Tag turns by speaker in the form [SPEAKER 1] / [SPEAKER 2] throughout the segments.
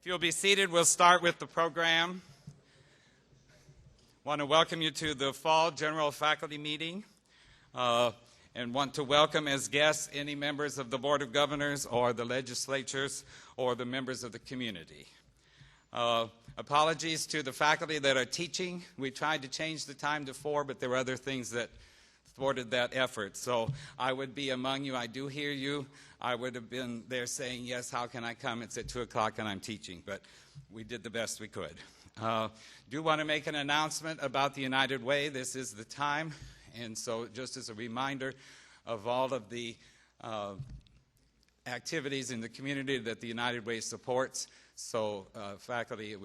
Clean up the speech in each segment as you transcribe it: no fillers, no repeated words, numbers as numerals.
[SPEAKER 1] If you'll be seated, we'll start with the program. I want to welcome you to the Fall General Faculty Meeting and want to welcome as guests any members of the Board of Governors or the legislatures or the members of the community. Apologies to the faculty that are teaching. We tried to change the time to 4, but there were other things that thwarted that effort. So I would be among you. I do hear you. I would have been there saying, yes, how can I come? It's at 2 o'clock and I'm teaching. But we did the best we could. Do want to make an announcement about the United Way. This is the time. And so just as a reminder of all of the activities in the community that the United Way supports. So faculty,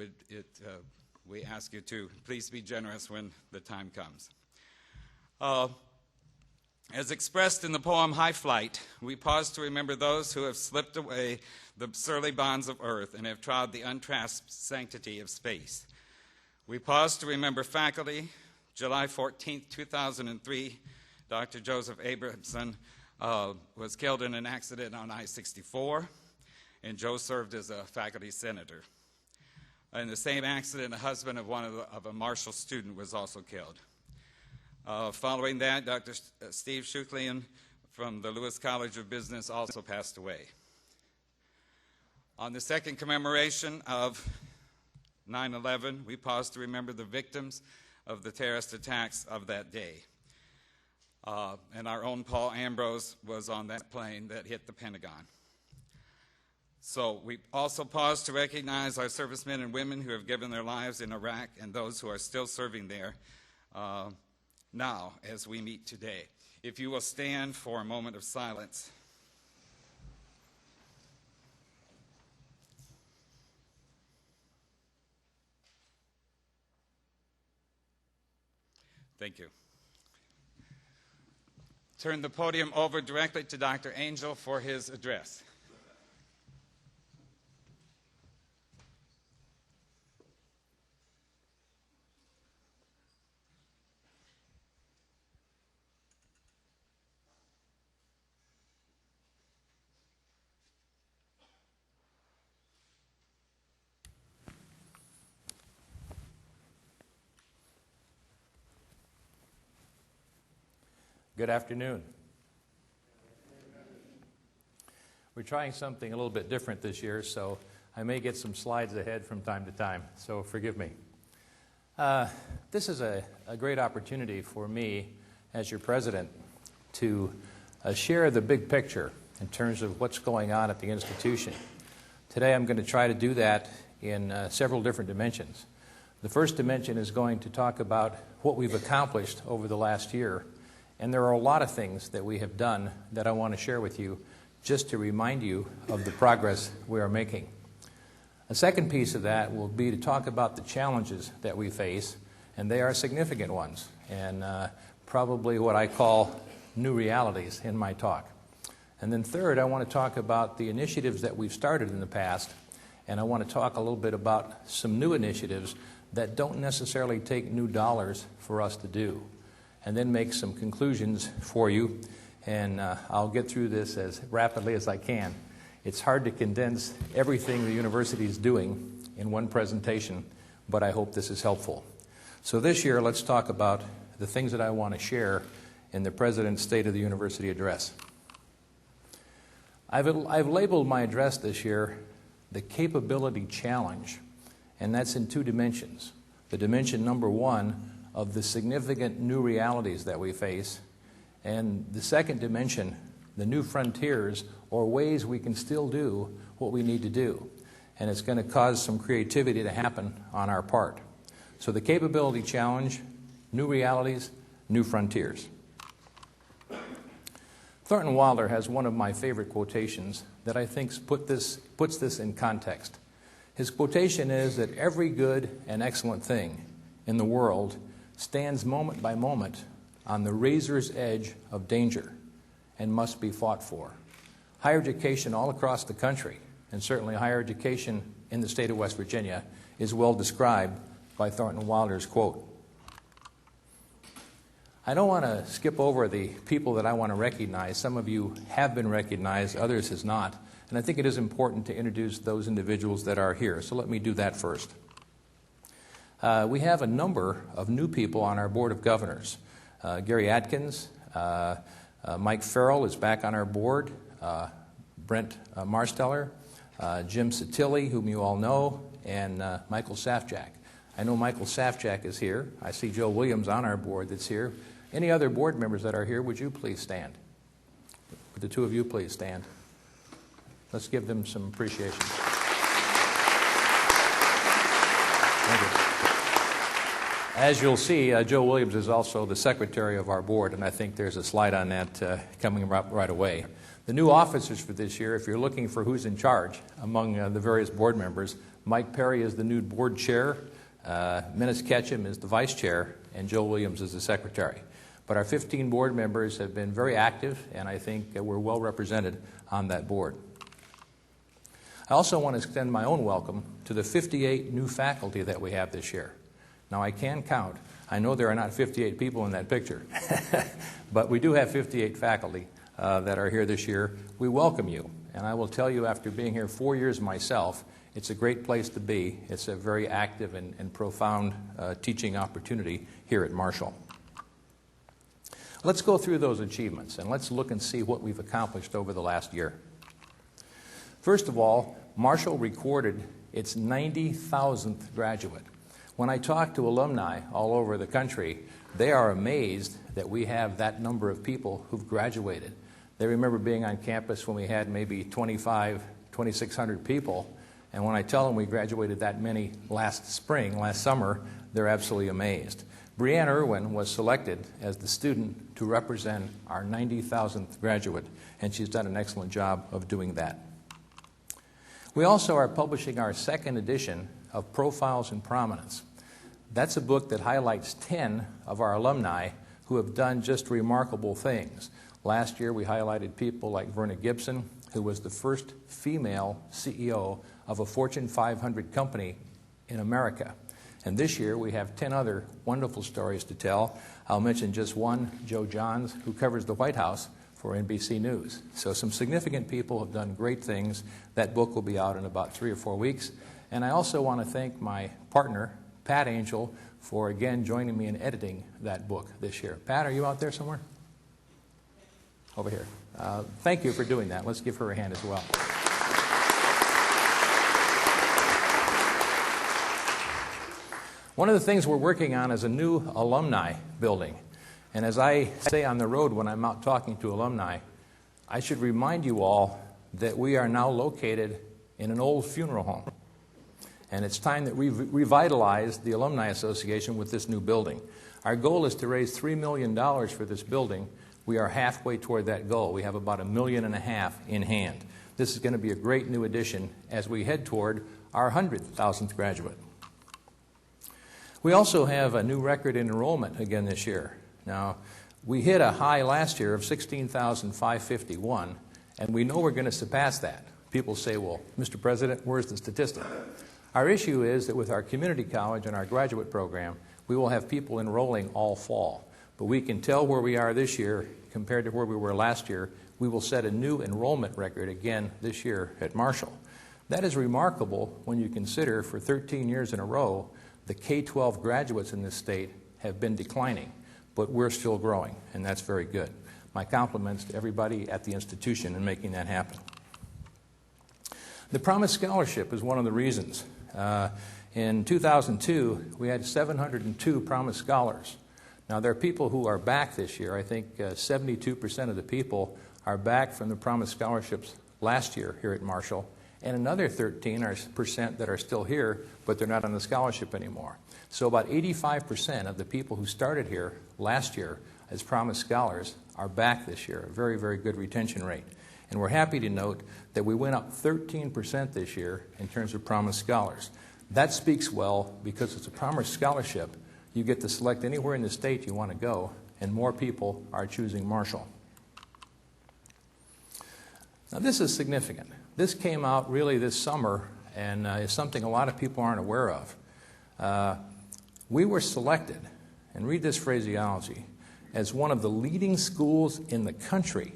[SPEAKER 1] we ask you to please be generous when the time comes. As expressed in the poem High Flight, we pause to remember those who have slipped away the surly bonds of earth and have trod the untrasped sanctity of space. We pause to remember faculty. July 14, 2003, Dr. Joseph Abramson was killed in an accident on I-64, and Joe served as a faculty senator. In the same accident, the husband of a Marshall student was also killed. Following that, Dr. Steve Shuklian from the Lewis College of Business also passed away. On the second commemoration of 9/11, we pause to remember the victims of the terrorist attacks of that day. And our own Paul Ambrose was on that plane that hit the Pentagon. So we also pause to recognize our servicemen and women who have given their lives in Iraq and those who are still serving there now as we meet today. If you will stand for a moment of silence. Thank you. Turn the podium over directly to Dr. Angel for his address.
[SPEAKER 2] Good afternoon. We're trying something a little bit different this year, so I may get some slides ahead from time to time, so forgive me. This is a great opportunity for me as your president to share the big picture in terms of what's going on at the institution. Today I'm going to try to do that in several different dimensions. The first dimension is going to talk about what we've accomplished over the last year. And there are a lot of things that we have done that I want to share with you just to remind you of the progress we are making. A second piece of that will be to talk about the challenges that we face, and they are significant ones, and probably what I call new realities in my talk. And then third, I want to talk about the initiatives that we've started in the past, and I want to talk a little bit about some new initiatives that don't necessarily take new dollars for us to do. And then make some conclusions for you, and I'll get through this as rapidly as I can. It's hard to condense everything the university is doing in one presentation, but I hope this is helpful. So this year, let's talk about the things that I want to share in the President's State of the University Address. I've labeled my address this year the Capability Challenge, and that's in 2 dimensions. The dimension number 1 of the significant new realities that we face, and the second dimension, the new frontiers or ways we can still do what we need to do. And it's going to cause some creativity to happen on our part. So the Capability Challenge, new realities, new frontiers. Thornton Wilder has one of my favorite quotations that I think puts this in context. His quotation is that every good and excellent thing in the world stands moment by moment on the razor's edge of danger and must be fought for. Higher education all across the country, and certainly higher education in the state of West Virginia, is well described by Thornton Wilder's quote. I don't want to skip over the people that I want to recognize. Some of you have been recognized, others has not. And I think it is important to introduce those individuals that are here. So let me do that first. We have a number of new people on our Board of Governors. Gary Atkins, Mike Farrell is back on our board, Brent Marsteller, Jim Satilli, whom you all know, and Michael Safjack. I know Michael Safjack is here. I see Joe Williams on our board that's here. Any other board members that are here, would you please stand? Would the two of you please stand? Let's give them some appreciation. Thank you. As you'll see, Joe Williams is also the secretary of our board, and I think there's a slide on that coming right away. The new officers for this year, if you're looking for who's in charge among the various board members, Mike Perry is the new board chair, Menace Ketchum is the vice chair, and Joe Williams is the secretary. But our 15 board members have been very active, and I think we're well represented on that board. I also want to extend my own welcome to the 58 new faculty that we have this year. Now, I can count. I know there are not 58 people in that picture, but we do have 58 faculty that are here this year. We welcome you, and I will tell you, after being here 4 years myself, it's a great place to be. It's a very active and profound teaching opportunity here at Marshall. Let's go through those achievements, and let's look and see what we've accomplished over the last year. First of all, Marshall recorded its 90,000th graduate. When I talk to alumni all over the country, they are amazed that we have that number of people who've graduated. They remember being on campus when we had maybe 2,600 people, and when I tell them we graduated that many last summer, they're absolutely amazed. Brianne Irwin was selected as the student to represent our 90,000th graduate, and she's done an excellent job of doing that. We also are publishing our second edition of Profiles in Prominence. That's a book that highlights 10 of our alumni who have done just remarkable things. Last year we highlighted people like Verna Gibson, who was the first female CEO of a Fortune 500 company in America. And this year we have 10 other wonderful stories to tell. I'll mention just one, Joe Johns, who covers the White House for NBC News. So some significant people have done great things. That book will be out in about 3 or 4 weeks. And I also want to thank my partner, Pat Angel, for again joining me in editing that book this year. Pat, are you out there somewhere? Over here. Thank you for doing that. Let's give her a hand as well. One of the things we're working on is a new alumni building. And as I say on the road when I'm out talking to alumni, I should remind you all that we are now located in an old funeral home. And it's time that we revitalize the Alumni Association with this new building. Our goal is to raise $3 million for this building. We are halfway toward that goal. We have about $1.5 million in hand. This is going to be a great new addition as we head toward our 100,000th graduate. We also have a new record in enrollment again this year. Now, we hit a high last year of 16,551, and we know we're going to surpass that. People say, well, Mr. President, where's the statistic? Our issue is that with our community college and our graduate program, we will have people enrolling all fall. But we can tell where we are this year compared to where we were last year. We will set a new enrollment record again this year at Marshall. That is remarkable when you consider for 13 years in a row, the K-12 graduates in this state have been declining. But we're still growing, and that's very good. My compliments to everybody at the institution in making that happen. The Promise Scholarship is one of the reasons. In 2002, we had 702 Promise Scholars. Now, there are people who are back this year. I think 72% of the people are back from the Promise Scholarships last year here at Marshall, and another 13% that are still here, but they're not on the scholarship anymore. So about 85% of the people who started here last year as Promise Scholars are back this year, a very, very good retention rate. And we're happy to note that we went up 13% this year in terms of Promise Scholars. That speaks well because it's a Promise Scholarship. You get to select anywhere in the state you want to go, and more people are choosing Marshall. Now, this is significant. This came out really this summer, and is something a lot of people aren't aware of. We were selected, and read this phraseology, as one of the leading schools in the country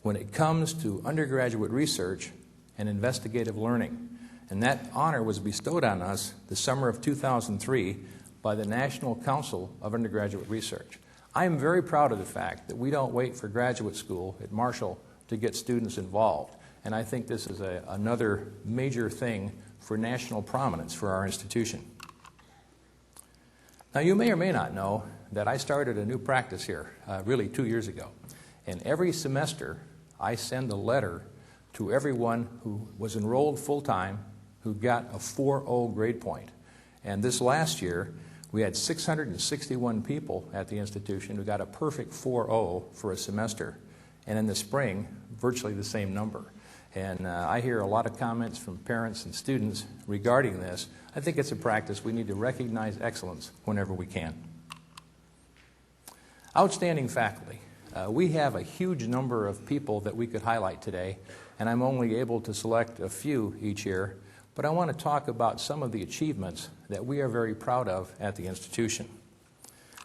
[SPEAKER 2] when it comes to undergraduate research and investigative learning. And that honor was bestowed on us the summer of 2003 by the National Council of Undergraduate Research. I am very proud of the fact that we don't wait for graduate school at Marshall to get students involved. And I think this is another major thing for national prominence for our institution. Now, you may or may not know that I started a new practice here, really 2 years ago. And every semester, I send a letter to everyone who was enrolled full-time who got a 4.0 grade point. And this last year, we had 661 people at the institution who got a perfect 4.0 for a semester. And in the spring, virtually the same number. And I hear a lot of comments from parents and students regarding this. I think it's a practice we need to recognize excellence whenever we can. Outstanding faculty. We have a huge number of people that we could highlight today, and I'm only able to select a few each year, but I want to talk about some of the achievements that we are very proud of at the institution.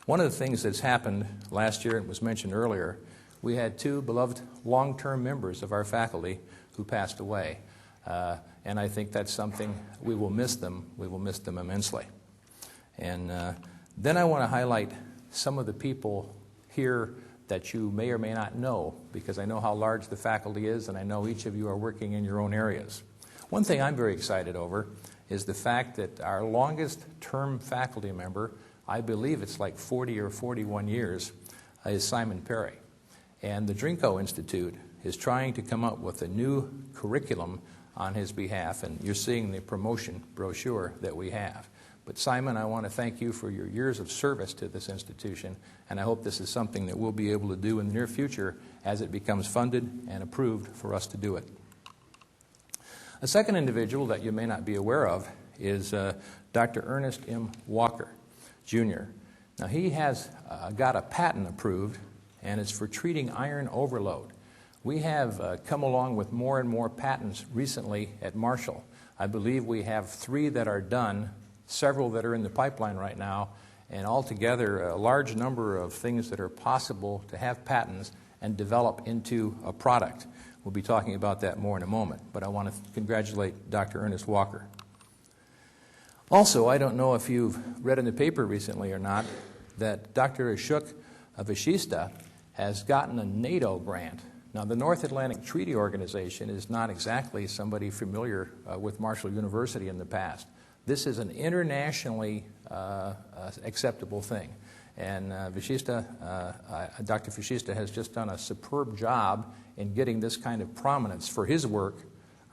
[SPEAKER 2] One of the things that's happened last year, and was mentioned earlier, we had 2 beloved long-term members of our faculty who passed away. And I think that's something we will miss them. We will miss them immensely. And then I want to highlight some of the people here that you may or may not know, because I know how large the faculty is, and I know each of you are working in your own areas. One thing I'm very excited over is the fact that our longest term faculty member, I believe it's like 40 or 41 years, is Simon Perry. And the Drinko Institute is trying to come up with a new curriculum on his behalf, and you're seeing the promotion brochure that we have. But Simon, I want to thank you for your years of service to this institution, and I hope this is something that we'll be able to do in the near future as it becomes funded and approved for us to do it. A second individual that you may not be aware of is Dr. Ernest M. Walker, Jr. Now, he has got a patent approved, and it's for treating iron overload. We have come along with more and more patents recently at Marshall. I believe we have 3 that are done, several that are in the pipeline right now, and altogether a large number of things that are possible to have patents and develop into a product. We'll be talking about that more in a moment, but I want to congratulate Dr. Ernest Walker. Also, I don't know if you've read in the paper recently or not that Dr. Ashok Vashista has gotten a NATO grant. Now, the North Atlantic Treaty Organization is not exactly somebody familiar with Marshall University in the past. This is an internationally acceptable thing. And Dr. Vashista has just done a superb job in getting this kind of prominence for his work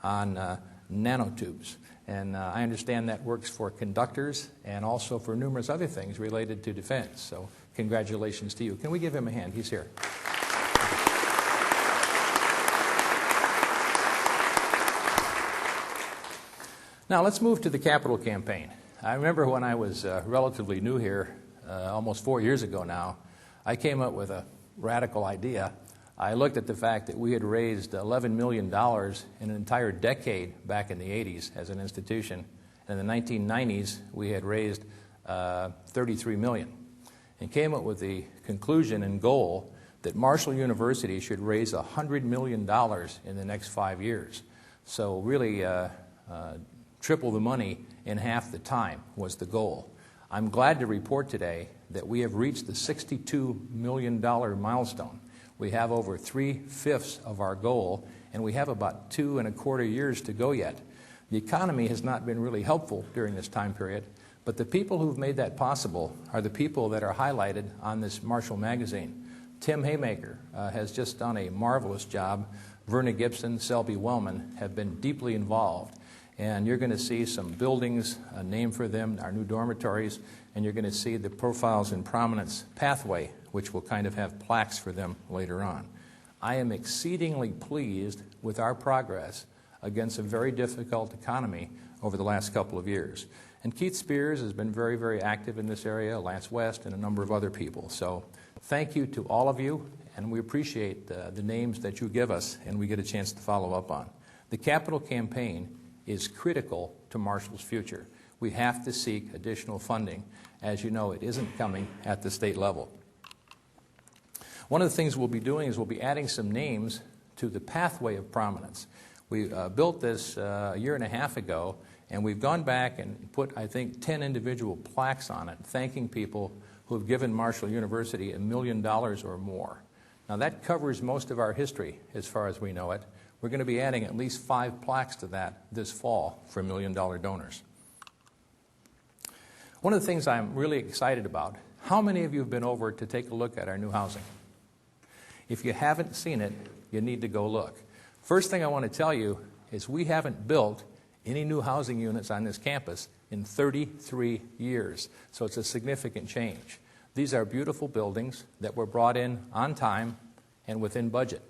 [SPEAKER 2] on nanotubes. And I understand that works for conductors and also for numerous other things related to defense. So congratulations to you. Can we give him a hand? He's here. Now let's move to the capital campaign. I remember when I was relatively new here, almost 4 years ago now, I came up with a radical idea. I looked at the fact that we had raised $11 million in an entire decade back in the 80s as an institution. And in the 1990s, we had raised $33 million. And came up with the conclusion and goal that Marshall University should raise $100 million in the next 5 years. So really triple the money in half the time was the goal. I'm glad to report today that we have reached the $62 million milestone. We have over 3/5 of our goal, and we have about 2.25 years to go yet. The economy has not been really helpful during this time period, but the people who've made that possible are the people that are highlighted on this Marshall magazine. Tim Haymaker has just done a marvelous job. Verna Gibson, Selby Wellman have been deeply involved. And you're going to see some buildings named for them, our new dormitories, and you're going to see the Profiles in Prominence pathway, which will kind of have plaques for them later on. I am exceedingly pleased with our progress against a very difficult economy over the last couple of years. And Keith Spears has been very, very active in this area, Lance West, and a number of other people. So thank you to all of you, and we appreciate the names that you give us and we get a chance to follow up on. The capital campaign is critical to Marshall's future. We have to seek additional funding. As you know, it isn't coming at the state level. One of the things we'll be doing is we'll be adding some names to the pathway of prominence. We built this a year and a half ago, and we've gone back and put, I think, 10 individual plaques on it, thanking people who have given Marshall University $1 million or more. Now, that covers most of our history, as far as we know it. We're going to be adding at least 5 plaques to that this fall for $1 million donors. One of the things I'm really excited about, how many of you have been over to take a look at our new housing? If you haven't seen it, you need to go look. First thing I want to tell you is we haven't built any new housing units on this campus in 33 years, so it's a significant change. These are beautiful buildings that were brought in on time and within budget.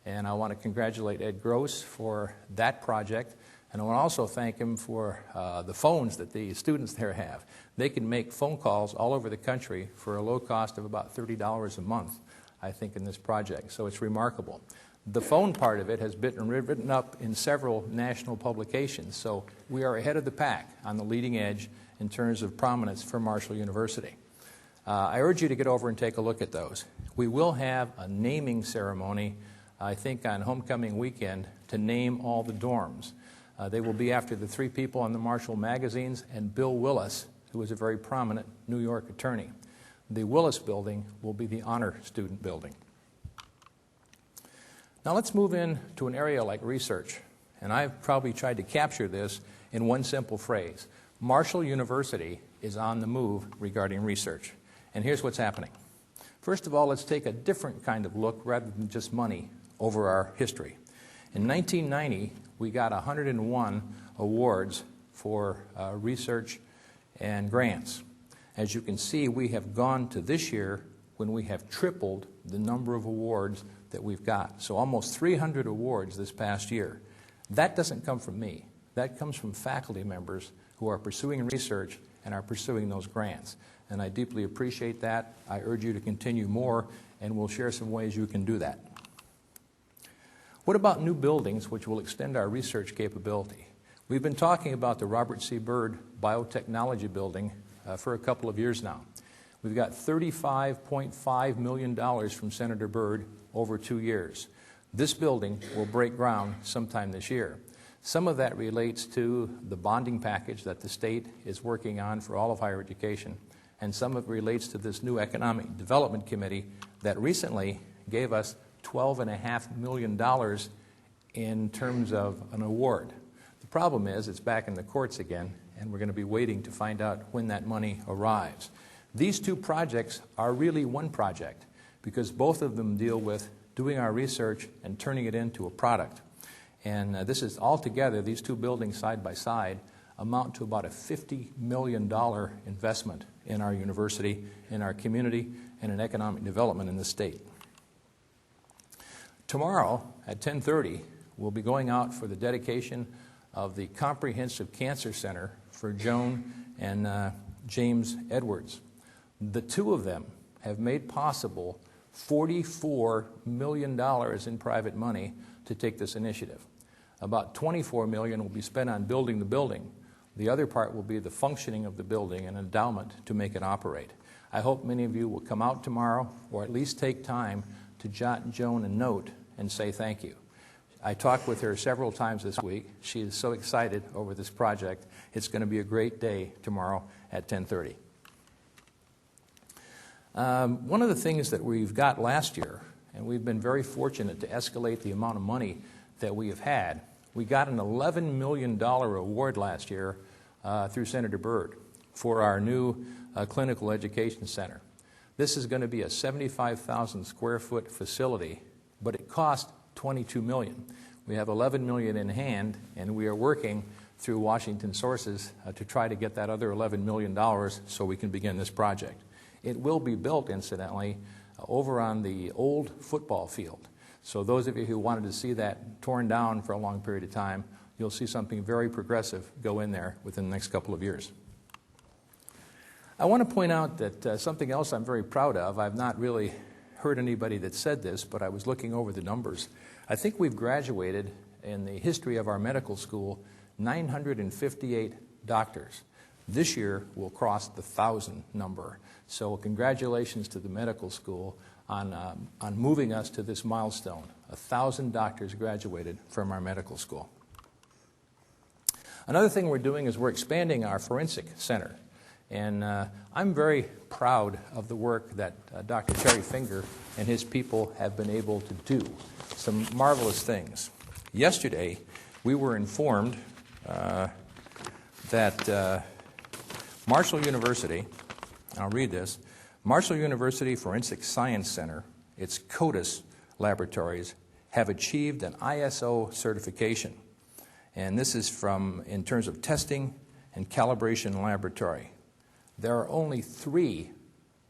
[SPEAKER 2] And I want to congratulate Ed Gross for that project, and I want to also thank him for the phones that the students there have. They can make phone calls all over the country for a low cost of about $30 a month, I think, in this project, so it's remarkable. The phone part of it has been written up in several national publications, so we are ahead of the pack on the leading edge in terms of prominence for Marshall University. I urge you to get over and take a look at those. We will have a naming ceremony, I think, on homecoming weekend to name all the dorms. They will be after the 3 people on the Marshall magazines and Bill Willis, who is a very prominent New York attorney. The Willis building will be the honor student building. Now let's move into an area like research, and I've probably tried to capture this in one simple phrase. Marshall University is on the move regarding research, and here's what's happening. First of all, let's take a different kind of look rather than just money over our history. In 1990, we got 101 awards for research and grants. As you can see, we have gone to this year when we have tripled the number of awards that we've got. So almost 300 awards this past year. That doesn't come from me. That comes from faculty members who are pursuing research and are pursuing those grants. And I deeply appreciate that. I urge you to continue more, and we'll share some ways you can do that. What about new buildings which will extend our research capability? We've been talking about the Robert C. Byrd Biotechnology Building for a couple of years now. We've got $35.5 million from Senator Byrd over 2 years. This building will break ground sometime this year. Some of that relates to the bonding package that the state is working on for all of higher education, and some of it relates to this new Economic Development Committee that recently gave us $12.5 million in terms of an award. The problem is it's back in the courts again, and we're going to be waiting to find out when that money arrives. These 2 projects are really one project because both of them deal with doing our research and turning it into a product. And this is altogether, these 2 buildings side by side, amount to about a $50 million investment in our university, in our community, and in economic development in the state. Tomorrow at 10:30, we'll be going out for the dedication of the Comprehensive Cancer Center for Joan and James Edwards. The 2 of them have made possible $44 million in private money to take this initiative. About $24 million will be spent on building the building. The other part will be the functioning of the building and endowment to make it operate. I hope many of you will come out tomorrow or at least take time to jot Joan a note and say thank you. I talked with her several times this week. She is so excited over this project. It's going to be a great day tomorrow at 10:30. One of the things that we've got last year, and we've been very fortunate to escalate the amount of money that we have had, we got an $11 million award last year through Senator Byrd for our new clinical education center. This is going to be a 75,000 square foot facility, but it cost $22 million. We have $11 million in hand, and we are working through Washington sources to try to get that other $11 million so we can begin this project. It will be built, incidentally, over on the old football field. So those of you who wanted to see that torn down for a long period of time, you'll see something very progressive go in there within the next couple of years. I want to point out that something else I'm very proud of, I've not really heard anybody that said this, but I was looking over the numbers. I think we've graduated in the history of our medical school 958 doctors. This year we'll cross the 1,000 number. So congratulations to the medical school on moving us to this milestone. 1,000 doctors graduated from our medical school. Another thing we're doing is we're expanding our forensic center. And I'm very proud of the work that Dr. Terry Finger and his people have been able to do. Some marvelous things. Yesterday, we were informed that Marshall University, and I'll read this, Marshall University Forensic Science Center, its CODIS laboratories, have achieved an ISO certification. And this is in terms of testing and calibration laboratory. There are only 3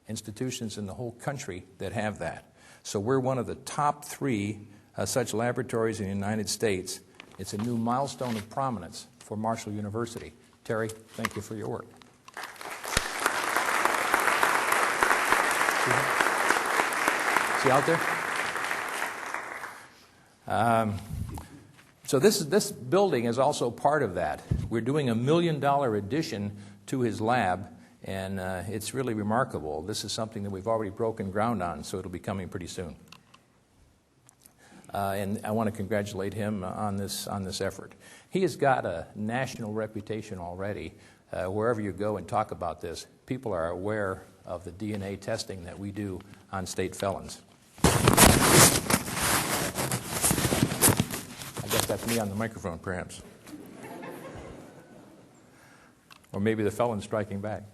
[SPEAKER 2] institutions in the whole country that have that. So we're one of the top 3 such laboratories in the United States. It's a new milestone of prominence for Marshall University. Terry, thank you for your work. See out there? So this building is also part of that. We're doing $1 million addition to his lab, and it's really remarkable. This is something that we've already broken ground on, so it'll be coming pretty soon. And I want to congratulate him on this effort. He has got a national reputation already. Wherever you go and talk about this, people are aware of the DNA testing that we do on state felons. I guess that's me on the microphone, perhaps. Or maybe the felon striking back.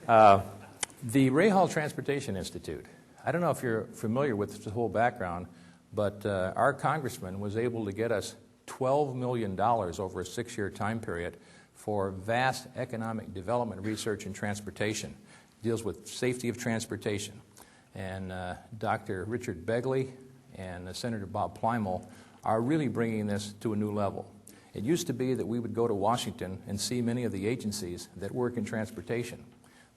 [SPEAKER 2] The Ray Hall Transportation Institute. I don't know if you're familiar with the whole background, but our congressman was able to get us $12 million over a 6-year time period for vast economic development research in transportation. It deals with safety of transportation. And Dr. Richard Begley and Senator Bob Plymel are really bringing this to a new level. It used to be that we would go to Washington and see many of the agencies that work in transportation.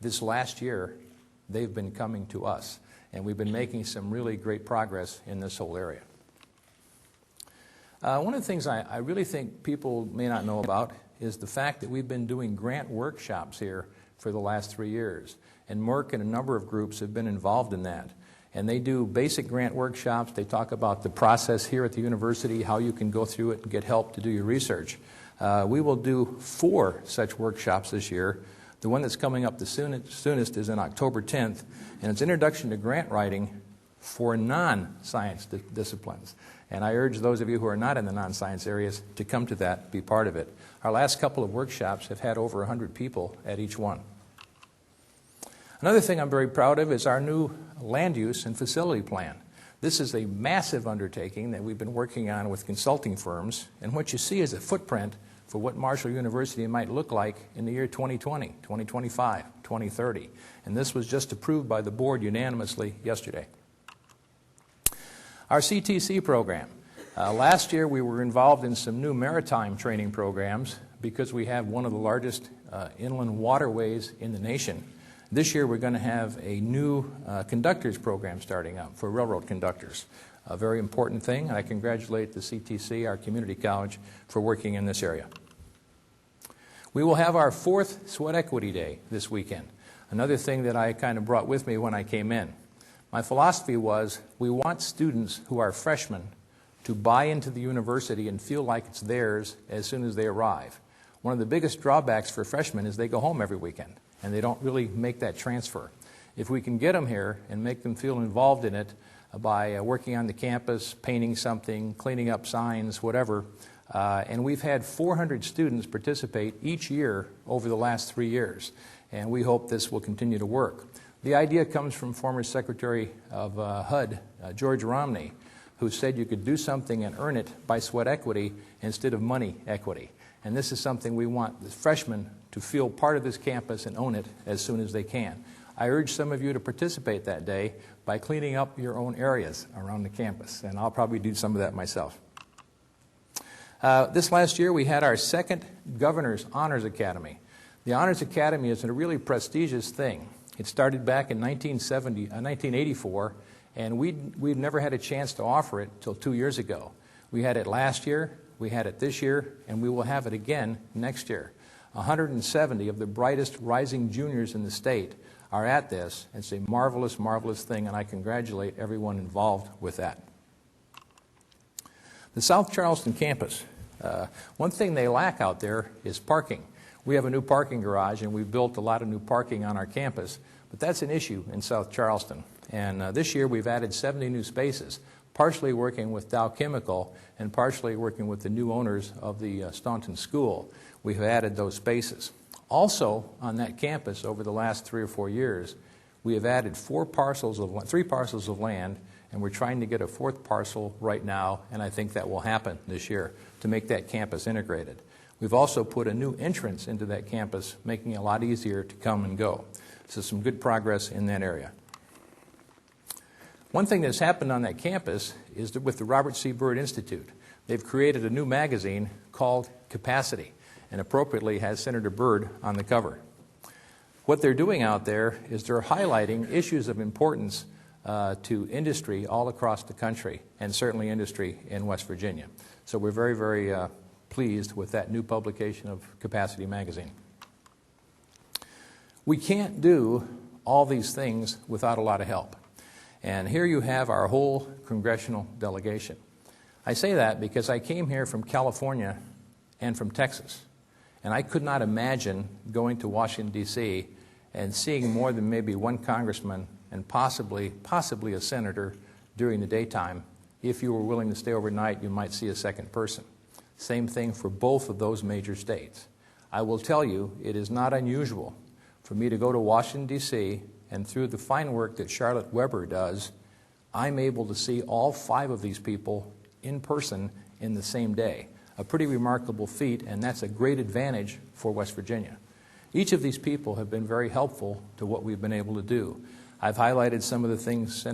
[SPEAKER 2] This last year, they've been coming to us, and we've been making some really great progress in this whole area. One of the things I really think people may not know about is the fact that we've been doing grant workshops here for the last 3 years. And Merck and a number of groups have been involved in that. And they do basic grant workshops. They talk about the process here at the university, how you can go through it and get help to do your research. We will do 4 such workshops this year. The one that's coming up the soonest is on October 10th, and it's Introduction to Grant Writing for non-science disciplines. And I urge those of you who are not in the non-science areas to come to that, be part of it. Our last couple of workshops have had over 100 people at each one. Another thing I'm very proud of is our new land use and facility plan. This is a massive undertaking that we've been working on with consulting firms, and what you see is a footprint for what Marshall University might look like in the year 2020, 2025, 2030. And this was just approved by the board unanimously yesterday. Our CTC program. Last year we were involved in some new maritime training programs because we have one of the largest inland waterways in the nation. This year we're going to have a new conductors program starting up for railroad conductors. A very important thing, and I congratulate the CTC, our community college, for working in this area. We will have our 4th Sweat Equity Day this weekend. Another thing that I kind of brought with me when I came in. My philosophy was we want students who are freshmen to buy into the university and feel like it's theirs as soon as they arrive. One of the biggest drawbacks for freshmen is they go home every weekend, and they don't really make that transfer. If we can get them here and make them feel involved in it by working on the campus, painting something, cleaning up signs, whatever, and we've had 400 students participate each year over the last 3 years, and we hope this will continue to work. The idea comes from former Secretary of HUD, George Romney, who said you could do something and earn it by sweat equity instead of money equity. And this is something we want the freshmen to feel part of this campus and own it as soon as they can. I urge some of you to participate that day by cleaning up your own areas around the campus, and I'll probably do some of that myself. This last year we had our 2nd Governor's Honors Academy. The Honors Academy is a really prestigious thing. It started back in 1984, and we've never had a chance to offer it till 2 years ago. We had it last year, we had it this year, and we will have it again next year. 170 of the brightest rising juniors in the state are at this. It's a marvelous, marvelous thing, and I congratulate everyone involved with that. The South Charleston campus, one thing they lack out there is parking. We have a new parking garage, and we've built a lot of new parking on our campus, but that's an issue in South Charleston. And this year we've added 70 new spaces, partially working with Dow Chemical and partially working with the new owners of the Staunton School. We've added those spaces. Also on that campus over the last 3 or 4 years, we have added 3 parcels of land, and we're trying to get a 4th parcel right now, and I think that will happen this year to make that campus integrated. We've also put a new entrance into that campus, making it a lot easier to come and go. So some good progress in that area. One thing that's happened on that campus is that with the Robert C. Byrd Institute, they've created a new magazine called Capacity, and appropriately has Senator Byrd on the cover. What they're doing out there is they're highlighting issues of importance to industry all across the country, and certainly industry in West Virginia. So we're very, very pleased with that new publication of Capacity magazine. We can't do all these things without a lot of help. And here you have our whole congressional delegation. I say that because I came here from California and from Texas, and I could not imagine going to Washington, D.C. and seeing more than maybe one congressman and possibly a senator during the daytime. If you were willing to stay overnight, you might see a second person. Same thing for both of those major states. I will tell you, it is not unusual for me to go to Washington, D.C., and through the fine work that Charlotte Weber does, I'm able to see all 5 of these people in person in the same day. A pretty remarkable feat, and that's a great advantage for West Virginia. Each of these people have been very helpful to what we've been able to do. I've highlighted some of the things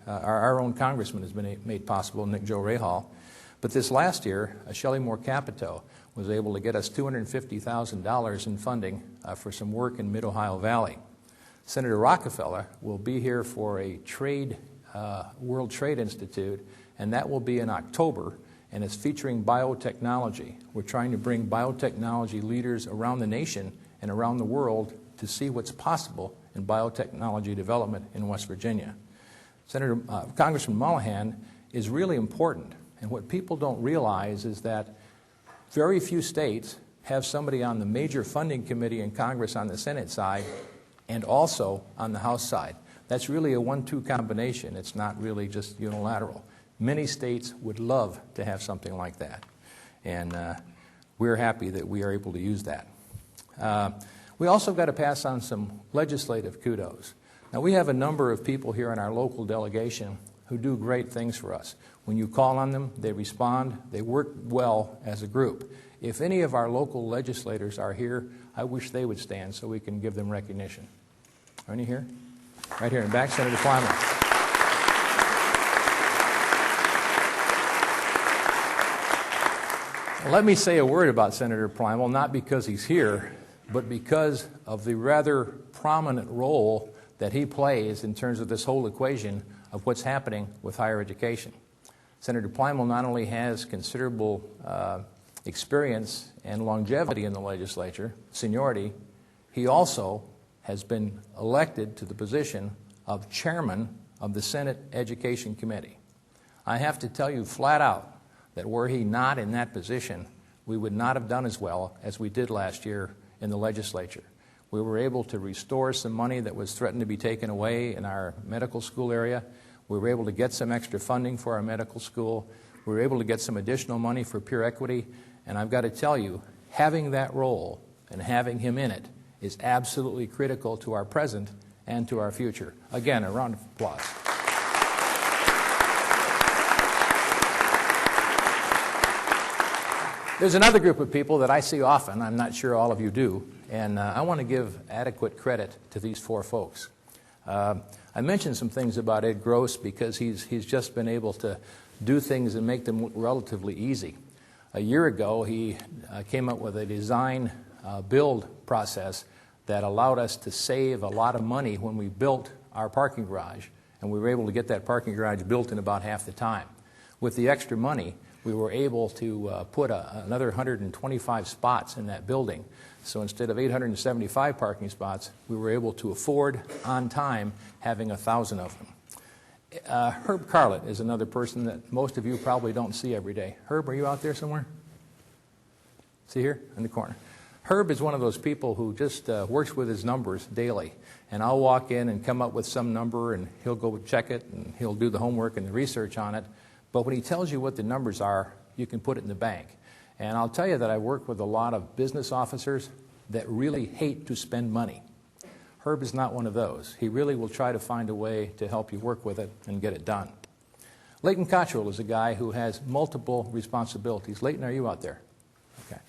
[SPEAKER 2] our own congressman has been made possible, Nick Joe Rahal. But this last year, Shelley Moore Capito was able to get us $250,000 in funding for some work in Mid-Ohio Valley. Senator Rockefeller will be here for a World Trade Institute, and that will be in October, and it's featuring biotechnology. We're trying to bring biotechnology leaders around the nation and around the world to see what's possible in biotechnology development in West Virginia. Congressman Mullihan is really important, and what people don't realize is that very few states have somebody on the major funding committee in Congress on the Senate side and also on the House side. That's really a 1-2 combination. It's not really just unilateral. Many states would love to have something like that, and we're happy that we are able to use that. We also got to pass on some legislative kudos. Now, we have a number of people here in our local delegation who do great things for us. When you call on them, they respond. They work well as a group. If any of our local legislators are here, I wish they would stand so we can give them recognition. Are any here? Right here in the back, Senator Plimer. Let me say a word about Senator Plimer, not because he's here, but because of the rather prominent role that he plays in terms of this whole equation of what's happening with higher education. Senator Plimer not only has considerable experience and longevity in the legislature, seniority, he also has been elected to the position of chairman of the Senate Education Committee. I have to tell you flat out that were he not in that position, we would not have done as well as we did last year in the legislature. We were able to restore some money that was threatened to be taken away in our medical school area. We were able to get some extra funding for our medical school. We were able to get some additional money for peer equity. And I've got to tell you, having that role and having him in it is absolutely critical to our present and to our future. Again, a round of applause. There's another group of people that I see often. I'm not sure all of you do. And I want to give adequate credit to these 4 folks. I mentioned some things about Ed Gross because he's just been able to do things and make them look relatively easy. A year ago, he came up with a design build process that allowed us to save a lot of money when we built our parking garage, and we were able to get that parking garage built in about half the time. With the extra money, we were able to put another 125 spots in that building. So instead of 875 parking spots, we were able to afford, on time, having 1,000 of them. Herb Carlett is another person that most of you probably don't see every day. Herb, are you out there somewhere? See here in the corner. Herb is one of those people who just works with his numbers daily. And I'll walk in and come up with some number, and he'll go check it, and he'll do the homework and the research on it. But when he tells you what the numbers are, you can put it in the bank. And I'll tell you that I work with a lot of business officers that really hate to spend money. Herb is not one of those. He really will try to find a way to help you work with it and get it done. Leighton Cottrell is a guy who has multiple responsibilities. Leighton, are you out there? Okay.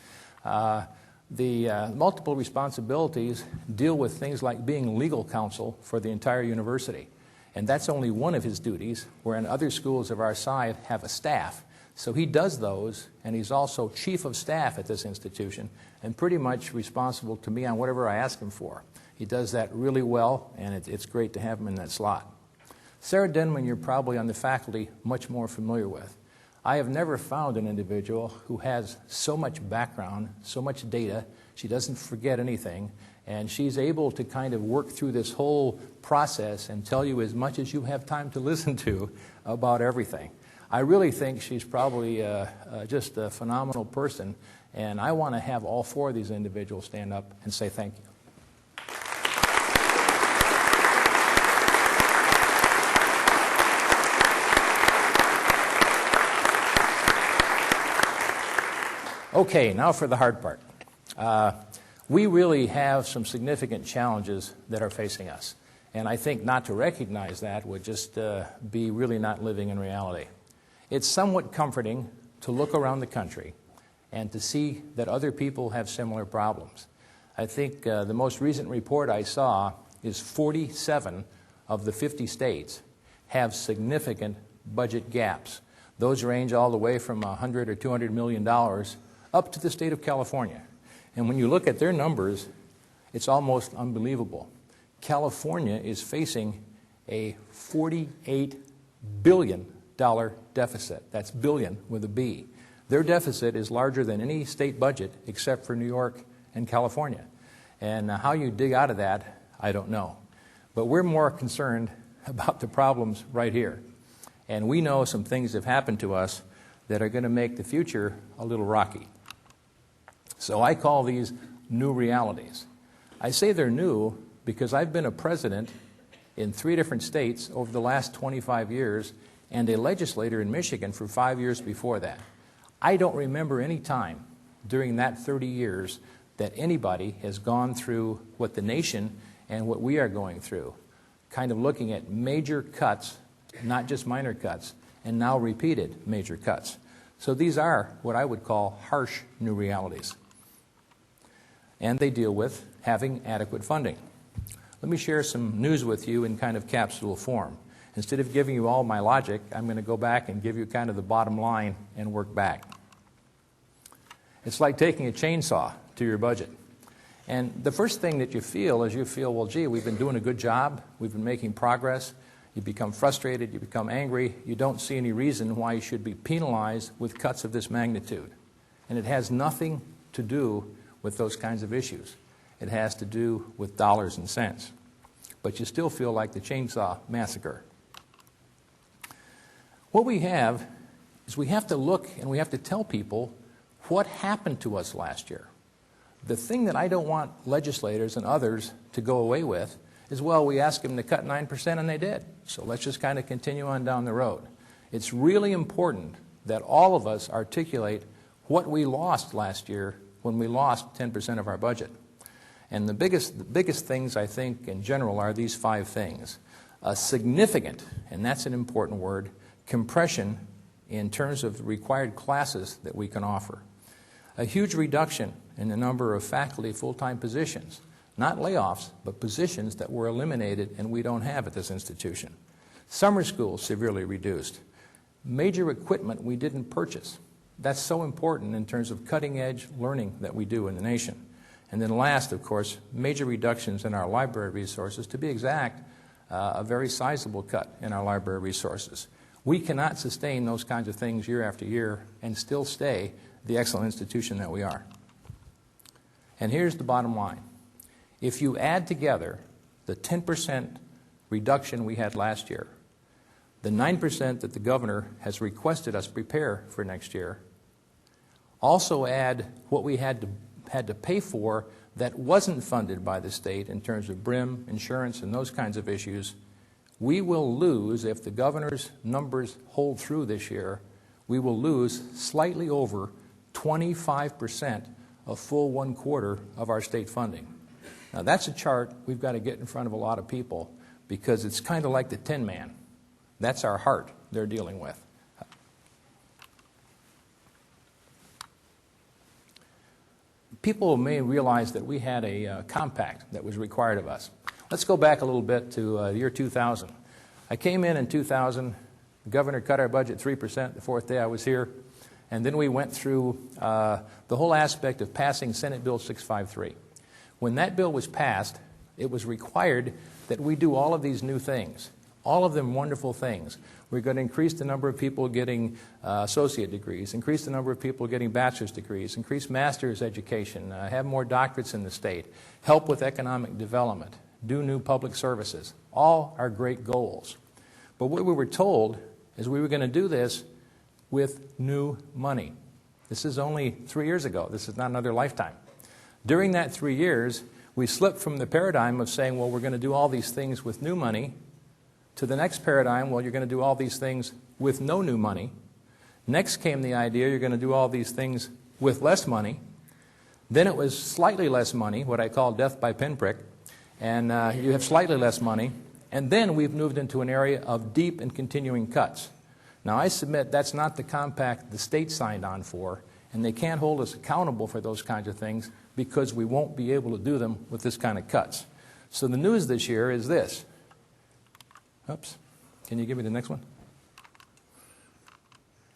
[SPEAKER 2] The multiple responsibilities deal with things like being legal counsel for the entire university. And that's only one of his duties, wherein other schools of our size have a staff. So he does those, and he's also chief of staff at this institution and pretty much responsible to me on whatever I ask him for. He does that really well, and it's great to have him in that slot. Sarah Denman, you're probably on the faculty much more familiar with. I have never found an individual who has so much background, so much data. She doesn't forget anything, and she's able to kind of work through this whole process and tell you as much as you have time to listen to about everything. I really think she's probably just a phenomenal person, and I want to have all four of these individuals stand up and say thank you. Okay, now for the hard part. We really have some significant challenges that are facing us. And I think not to recognize that would just be really not living in reality. It's somewhat comforting to look around the country and to see that other people have similar problems. I think the most recent report I saw is 47 of the 50 states have significant budget gaps. Those range all the way from $100 or $200 million up to the state of California. And when you look at their numbers, it's almost unbelievable. California is facing a $48 billion deficit. That's billion with a B. Their deficit is larger than any state budget except for New York and California. And how you dig out of that, I don't know. But we're more concerned about the problems right here. And we know some things have happened to us that are going to make the future a little rocky. So I call these new realities. I say they're new because I've been a president in 3 different states over the last 25 years and a legislator in Michigan for 5 years before that. I don't remember any time during that 30 years that anybody has gone through what the nation and what we are going through, kind of looking at major cuts, not just minor cuts, and now repeated major cuts. So these are what I would call harsh new realities. And they deal with having adequate funding. Let me share some news with you in kind of capsule form. Instead of giving you all my logic, I'm going to go back and give you kind of the bottom line and work back. It's like taking a chainsaw to your budget. And the first thing that you feel is you feel, well, gee, we've been doing a good job. We've been making progress. You become frustrated. You become angry. You don't see any reason why you should be penalized with cuts of this magnitude. And it has nothing to do with those kinds of issues. It has to do with dollars and cents. But you still feel like the chainsaw massacre. What we have is we have to look and we have to tell people what happened to us last year. The thing that I don't want legislators and others to go away with is, well, we asked them to cut 9% and they did. So let's just kind of continue on down the road. It's really important that all of us articulate what we lost last year when we lost 10% of our budget. And the biggest things, I think, in general, are these 5 things. A significant, and that's an important word, compression in terms of the required classes that we can offer. A huge reduction in the number of faculty full-time positions. Not layoffs, but positions that were eliminated and we don't have at this institution. Summer school severely reduced. Major equipment we didn't purchase. That's so important in terms of cutting-edge learning that we do in the nation. And then last, of course, major reductions in our library resources. To be exact, a very sizable cut in our library resources. We cannot sustain those kinds of things year after year and still stay the excellent institution that we are. And here's the bottom line. If you add together the 10% reduction we had last year, the 9% that the governor has requested us prepare for next year, also add what we had to pay for that wasn't funded by the state in terms of BRIM, insurance, and those kinds of issues, we will lose, if the governor's numbers hold through this year, we will lose slightly over 25% of full 1/4 of our state funding. Now that's a chart we've got to get in front of a lot of people because it's kind of like the Tin Man. That's our heart they're dealing with. People may realize that we had a compact that was required of us. Let's go back a little bit to the year 2000. I came in 2000. The governor cut our budget 3% the fourth day I was here. And then we went through the whole aspect of passing Senate Bill 653. When that bill was passed, it was required that we do all of these new things, all of them wonderful things. We're going to increase the number of people getting associate degrees, increase the number of people getting bachelor's degrees, increase master's education, have more doctorates in the state, help with economic development, do new public services. All are great goals. But what we were told is we were going to do this with new money. This is only 3 years ago. This is not another lifetime. During that 3 years, we slipped from the paradigm of saying, well, we're going to do all these things with new money, to the next paradigm, well, you're going to do all these things with no new money. Next came the idea you're going to do all these things with less money. Then it was slightly less money, what I call death by pinprick, and you have slightly less money. And then we've moved into an area of deep and continuing cuts. Now, I submit that's not the compact the state signed on for, and they can't hold us accountable for those kinds of things because we won't be able to do them with this kind of cuts. So the news this year is this. Oops. Can you give me the next one?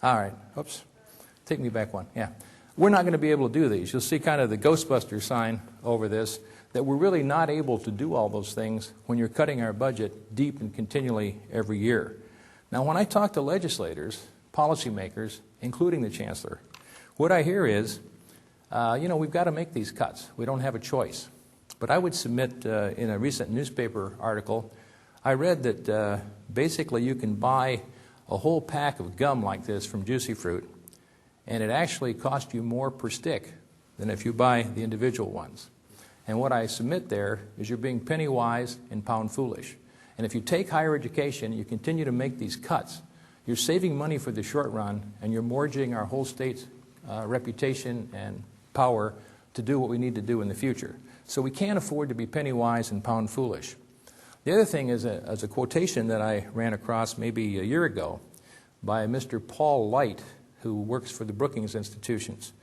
[SPEAKER 2] All right. Oops. Take me back one. Yeah. We're not going to be able to do these. You'll see kind of the Ghostbuster sign over this, that we're really not able to do all those things when you're cutting our budget deep and continually every year. Now, when I talk to legislators, policymakers, including the chancellor, what I hear is, we've got to make these cuts. We don't have a choice. But I would submit in a recent newspaper article, I read that basically you can buy a whole pack of gum like this from Juicy Fruit, and it actually costs you more per stick than if you buy the individual ones. And what I submit there is you're being penny wise and pound foolish. And if you take higher education and you continue to make these cuts, you're saving money for the short run, and you're mortgaging our whole state's reputation and power to do what we need to do in the future. So we can't afford to be penny wise and pound foolish. The other thing is a quotation that I ran across maybe a year ago by Mr. Paul Light, who works for the Brookings Institutions.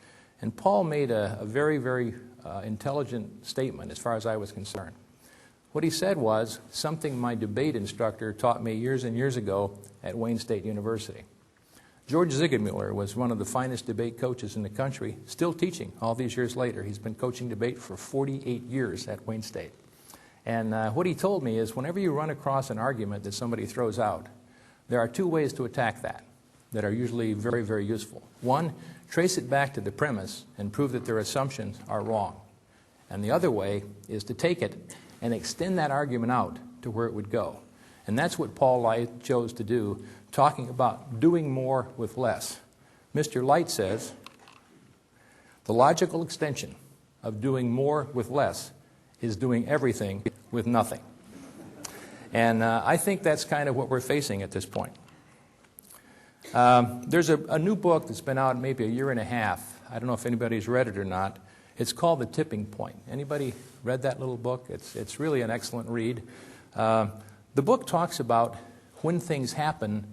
[SPEAKER 2] And Paul made a very, very intelligent statement as far as I was concerned. What he said was something my debate instructor taught me years and years ago at Wayne State University. George Ziegler was one of the finest debate coaches in the country, still teaching all these years later. He's been coaching debate for 48 years at Wayne State. And what he told me is whenever you run across an argument that somebody throws out, there are two ways to attack that are usually very, very useful. One, trace it back to the premise and prove that their assumptions are wrong. And the other way is to take it and extend that argument out to where it would go. And that's what Paul Light chose to do, talking about doing more with less. Mr. Light says, the logical extension of doing more with less is doing everything with nothing. And I think that's kind of what we're facing at this point. There's a new book that's been out maybe a year and a half. I don't know if anybody's read it or not. It's called The Tipping Point. Anybody read that little book? It's really an excellent read. The book talks about when things happen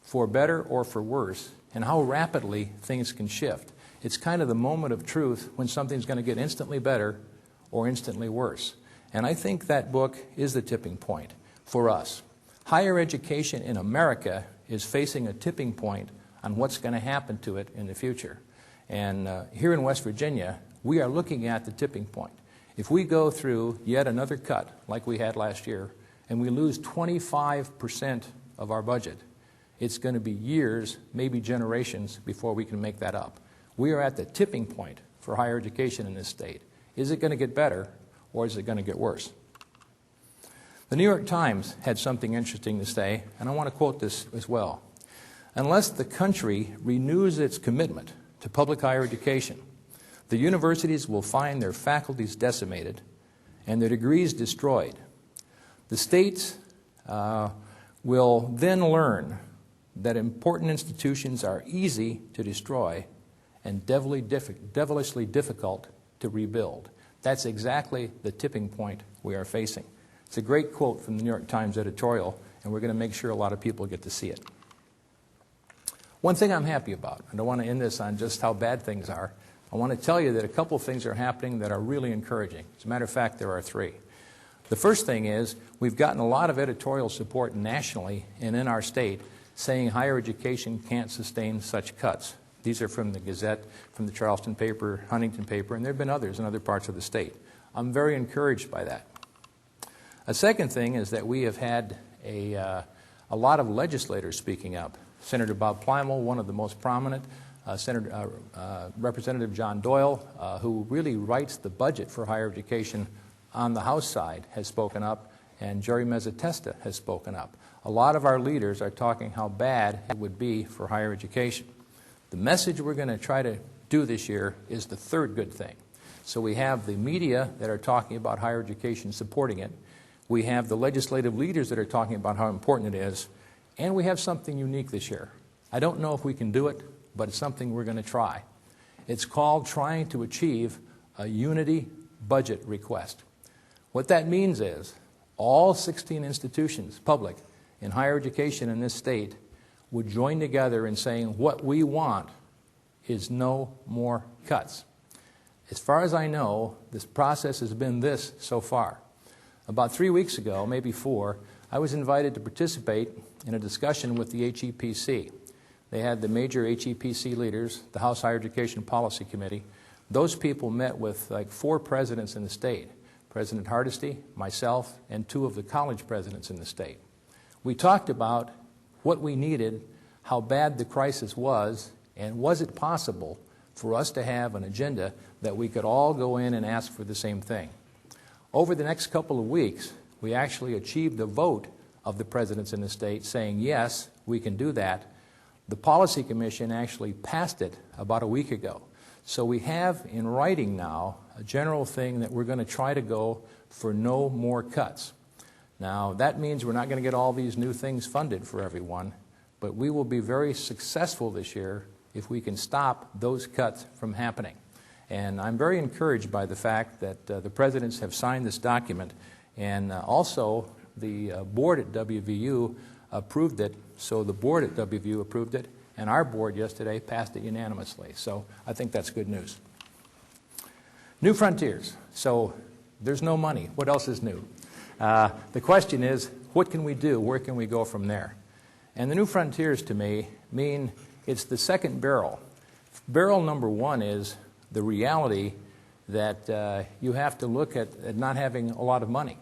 [SPEAKER 2] for better or for worse and how rapidly things can shift. It's kind of the moment of truth when something's going to get instantly better or instantly worse. And I think that book is the tipping point for us. Higher education in America is facing a tipping point on what's going to happen to it in the future. And here in West Virginia, we are looking at the tipping point. If we go through yet another cut like we had last year, and we lose 25% of our budget, it's going to be years, maybe generations, before we can make that up. We are at the tipping point for higher education in this state. Is it going to get better, or is it going to get worse? The New York Times had something interesting to say, and I want to quote this as well. Unless the country renews its commitment to public higher education, the universities will find their faculties decimated and their degrees destroyed. The states will then learn that important institutions are easy to destroy and devilishly difficult to rebuild. That's exactly the tipping point we are facing. It's a great quote from the New York Times editorial, and we're going to make sure a lot of people get to see it. One thing I'm happy about, and I want to end this on just how bad things are, I want to tell you that a couple of things are happening that are really encouraging. As a matter of fact, there are three. The first thing is we've gotten a lot of editorial support nationally and in our state saying higher education can't sustain such cuts. These are from the Gazette, from the Charleston paper, Huntington paper, and there have been others in other parts of the state. I'm very encouraged by that. A second thing is that we have had a lot of legislators speaking up. Senator Bob Plymel, one of the most prominent, Representative John Doyle, who really writes the budget for higher education on the House side, has spoken up, and Jerry Mezzatesta has spoken up. A lot of our leaders are talking how bad it would be for higher education. The message we're going to try to do this year is the third good thing. So we have the media that are talking about higher education, supporting it. We have the legislative leaders that are talking about how important it is. And we have something unique this year. I don't know if we can do it, but it's something we're going to try. It's called trying to achieve a unity budget request. What that means is all 16 institutions, public, in higher education in this state, would join together in saying what we want is no more cuts. As far as I know, this process has been this so far. About 3 weeks ago, maybe 4, I was invited to participate in a discussion with the HEPC. They had the major HEPC leaders, the House Higher Education Policy Committee. Those people met with like 4 presidents in the state, President Hardesty, myself, and 2 of the college presidents in the state. We talked about what we needed, how bad the crisis was, and was it possible for us to have an agenda that we could all go in and ask for the same thing. Over the next couple of weeks, we actually achieved a vote of the presidents in the state saying, yes, we can do that. The Policy Commission actually passed it about a week ago. So we have in writing now a general thing that we're going to try to go for no more cuts. Now, that means we're not going to get all these new things funded for everyone, but we will be very successful this year if we can stop those cuts from happening. And I'm very encouraged by the fact that the presidents have signed this document, and also the board at WVU approved it, so the board at WVU approved it, and our board yesterday passed it unanimously. So I think that's good news. New frontiers. So there's no money. What else is new? The question is, what can we do? Where can we go from there? And the new frontiers to me mean it's the second barrel. Barrel number 1 is the reality that you have to look at not having a lot of money.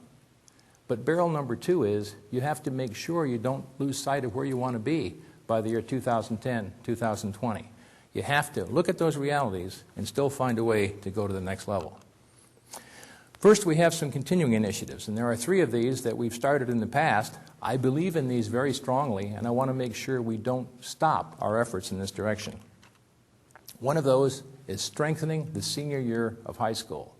[SPEAKER 2] But barrel number 2 is you have to make sure you don't lose sight of where you want to be by the year 2010, 2020. You have to look at those realities and still find a way to go to the next level. First, we have some continuing initiatives, and there are 3 of these that we've started in the past. I believe in these very strongly, and I want to make sure we don't stop our efforts in this direction. One of those is strengthening the senior year of high school.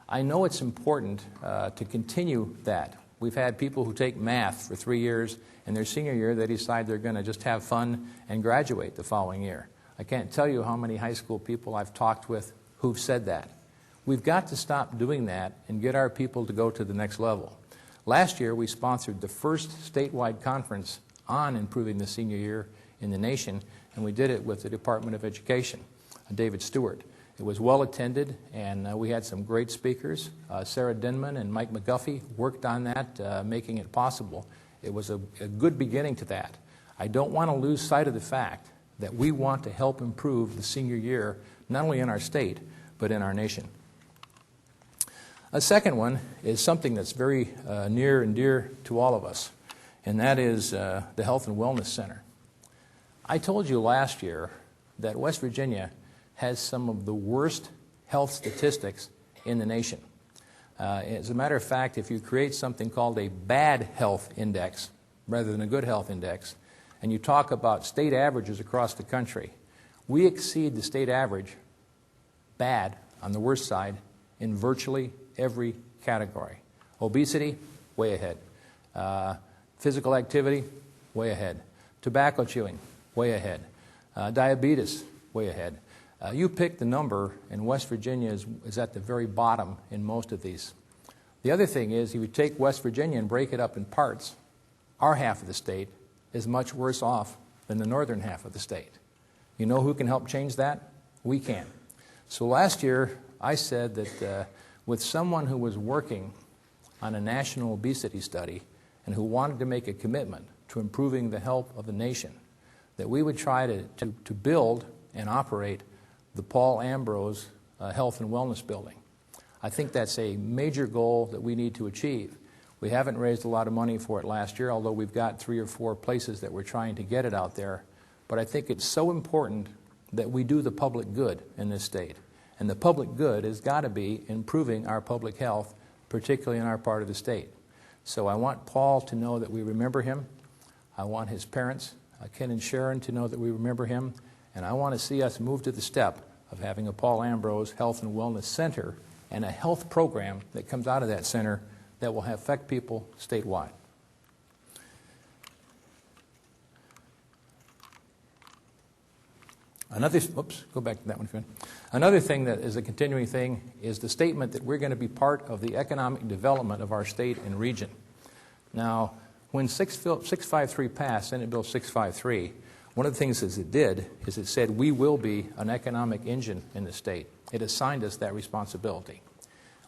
[SPEAKER 2] I know it's important to continue that. We've had people who take math for 3 years, and their senior year they decide they're going to just have fun and graduate the following year. I can't tell you how many high school people I've talked with who've said that. We've got to stop doing that and get our people to go to the next level. Last year, we sponsored the first statewide conference on improving the senior year in the nation, and we did it with the Department of Education, David Stewart. It was well attended, and we had some great speakers. Sarah Denman and Mike McGuffey worked on that, making it possible. It was a good beginning to that. I don't want to lose sight of the fact that we want to help improve the senior year, not only in our state, but in our nation. A second one is something that's very near and dear to all of us, and that is the Health and Wellness Center. I told you last year that West Virginia has some of the worst health statistics in the nation. As a matter of fact, if you create something called a bad health index rather than a good health index, and you talk about state averages across the country, we exceed the state average, bad, on the worst side, in virtually every category. Obesity, way ahead. Physical activity, way ahead. Tobacco chewing, way ahead. Diabetes, way ahead. You pick the number, and West Virginia is at the very bottom in most of these. The other thing is, if you take West Virginia and break it up in parts, our half of the state is much worse off than the northern half of the state. You know who can help change that? We can. So last year, I said that with someone who was working on a national obesity study and who wanted to make a commitment to improving the health of the nation, that we would try to build and operate the Paul Ambrose Health and Wellness Building. I think that's a major goal that we need to achieve. We haven't raised a lot of money for it last year, although we've got 3 or 4 places that we're trying to get it out there. But I think it's so important that we do the public good in this state. And the public good has got to be improving our public health, particularly in our part of the state. So I want Paul to know that we remember him. I want his parents, Ken and Sharon, to know that we remember him. And I want to see us move to the step of having a Paul Ambrose Health and Wellness Center and a health program that comes out of that center that will affect people statewide. Go back to that one if you want. Another thing that is a continuing thing is the statement that we're going to be part of the economic development of our state and region. Now, when 653 passed, Senate Bill 653, one of the things that it did is it said we will be an economic engine in the state. It assigned us that responsibility.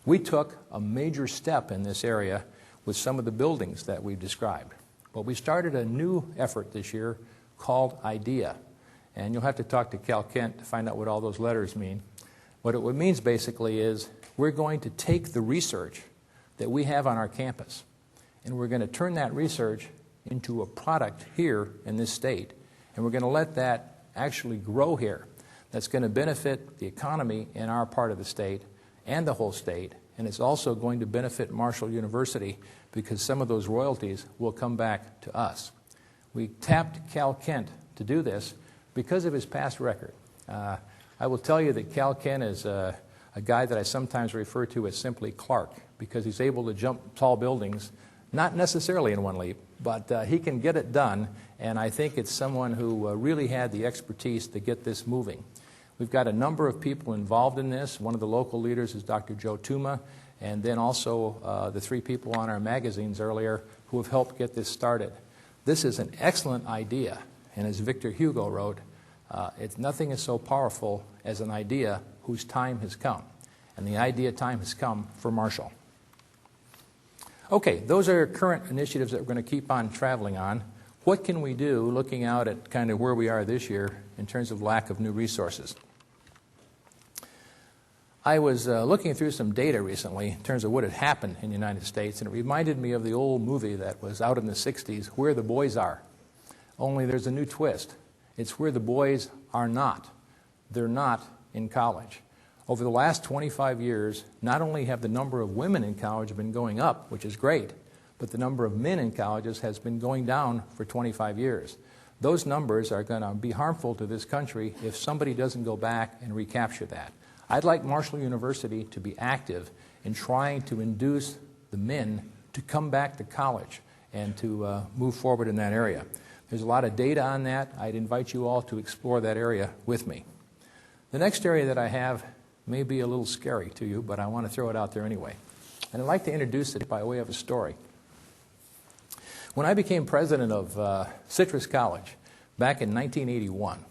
[SPEAKER 2] We took a major step in this area with some of the buildings that we've described. But we started a new effort this year called IDEA. And you'll have to talk to Cal Kent to find out what all those letters mean. What it means basically is we're going to take the research that we have on our campus, and we're going to turn that research into a product here in this state. And we're going to let that actually grow here. That's going to benefit the economy in our part of the state and the whole state. And it's also going to benefit Marshall University because some of those royalties will come back to us. We tapped Cal Kent to do this because of his past record. I will tell you that Cal Kent is a guy that I sometimes refer to as simply Clark because he's able to jump tall buildings, not necessarily in one leap, but he can get it done. And I think it's someone who really had the expertise to get this moving. We've got a number of people involved in this. One of the local leaders is Dr. Joe Tuma, and then also the 3 people on our magazines earlier who have helped get this started. This is an excellent idea, and as Victor Hugo wrote, nothing is so powerful as an idea whose time has come. And the idea time has come for Marshall. Okay, those are current initiatives that we're going to keep on traveling on. What can we do looking out at kind of where we are this year in terms of lack of new resources? I was looking through some data recently in terms of what had happened in the United States, and it reminded me of the old movie that was out in the 60s, Where the Boys Are. Only there's a new twist. It's where the boys are not. They're not in college. Over the last 25 years, not only have the number of women in college been going up, which is great, but the number of men in colleges has been going down for 25 years. Those numbers are going to be harmful to this country if somebody doesn't go back and recapture that. I'd like Marshall University to be active in trying to induce the men to come back to college and to move forward in that area. There's a lot of data on that. I'd invite you all to explore that area with me. The next area that I have may be a little scary to you, but I want to throw it out there anyway. And I'd like to introduce it by way of a story. When I became president of Citrus College back in 1981,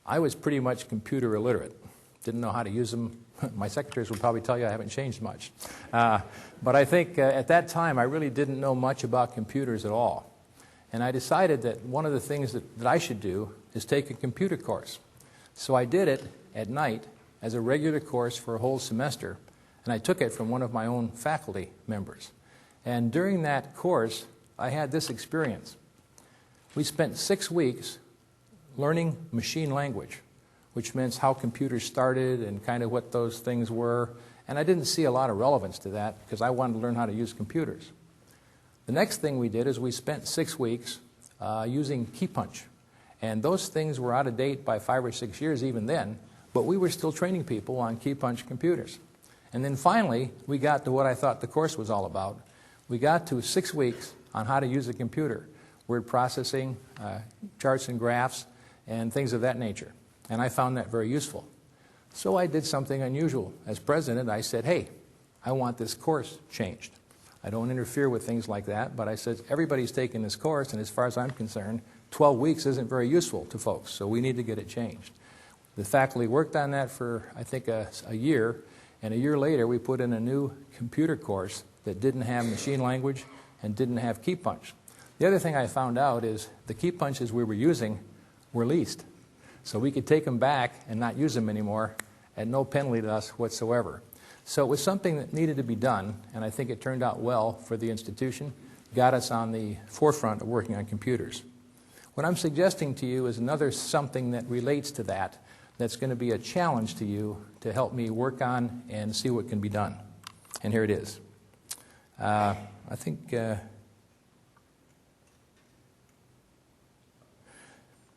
[SPEAKER 2] I was pretty much computer illiterate. Didn't know how to use them. My secretaries will probably tell you I haven't changed much. But I think at that time I really didn't know much about computers at all. And I decided that one of the things that I should do is take a computer course. So I did it at night as a regular course for a whole semester, and I took it from one of my own faculty members. And during that course, I had this experience. We spent 6 weeks learning machine language, which meant how computers started and kind of what those things were. And I didn't see a lot of relevance to that because I wanted to learn how to use computers. The next thing we did is we spent 6 weeks using KeyPunch. And those things were out of date by 5 or 6 years even then, but we were still training people on KeyPunch computers. And then finally, we got to what I thought the course was all about. We got to 6 weeks on how to use a computer, word processing, charts and graphs, and things of that nature. And I found that very useful. So I did something unusual. As president, I said, hey, I want this course changed. I don't interfere with things like that, but I said, everybody's taking this course, and as far as I'm concerned, 12 weeks isn't very useful to folks, so we need to get it changed. The faculty worked on that for, I think, a year, and a year later we put in a new computer course that didn't have machine language and didn't have KeyPunch. The other thing I found out is the KeyPunches we were using were leased, so we could take them back and not use them anymore at no penalty to us whatsoever. So it was something that needed to be done, and I think it turned out well for the institution, got us on the forefront of working on computers. What I'm suggesting to you is another something that relates to that, that's going to be a challenge to you to help me work on and see what can be done. And here it is. I think I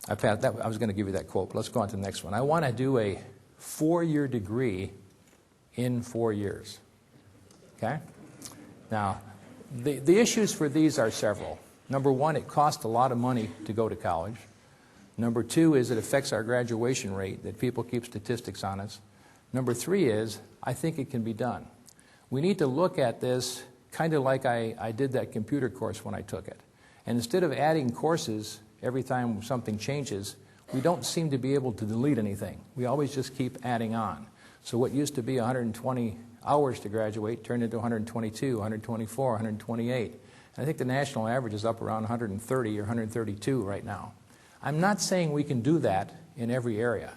[SPEAKER 2] was going to give you that quote, but let's go on to the next one. I want to do a 4-year degree in 4 years. Okay? Now, the issues for these are several. Number one, it costs a lot of money to go to college. Number two is it affects our graduation rate, that people keep statistics on us. Number three is I think it can be done. We need to look at this kind of like I did that computer course when I took it. And instead of adding courses every time something changes, we don't seem to be able to delete anything. We always just keep adding on. So what used to be 120 hours to graduate turned into 122, 124, 128. And I think the national average is up around 130 or 132 right now. I'm not saying we can do that in every area,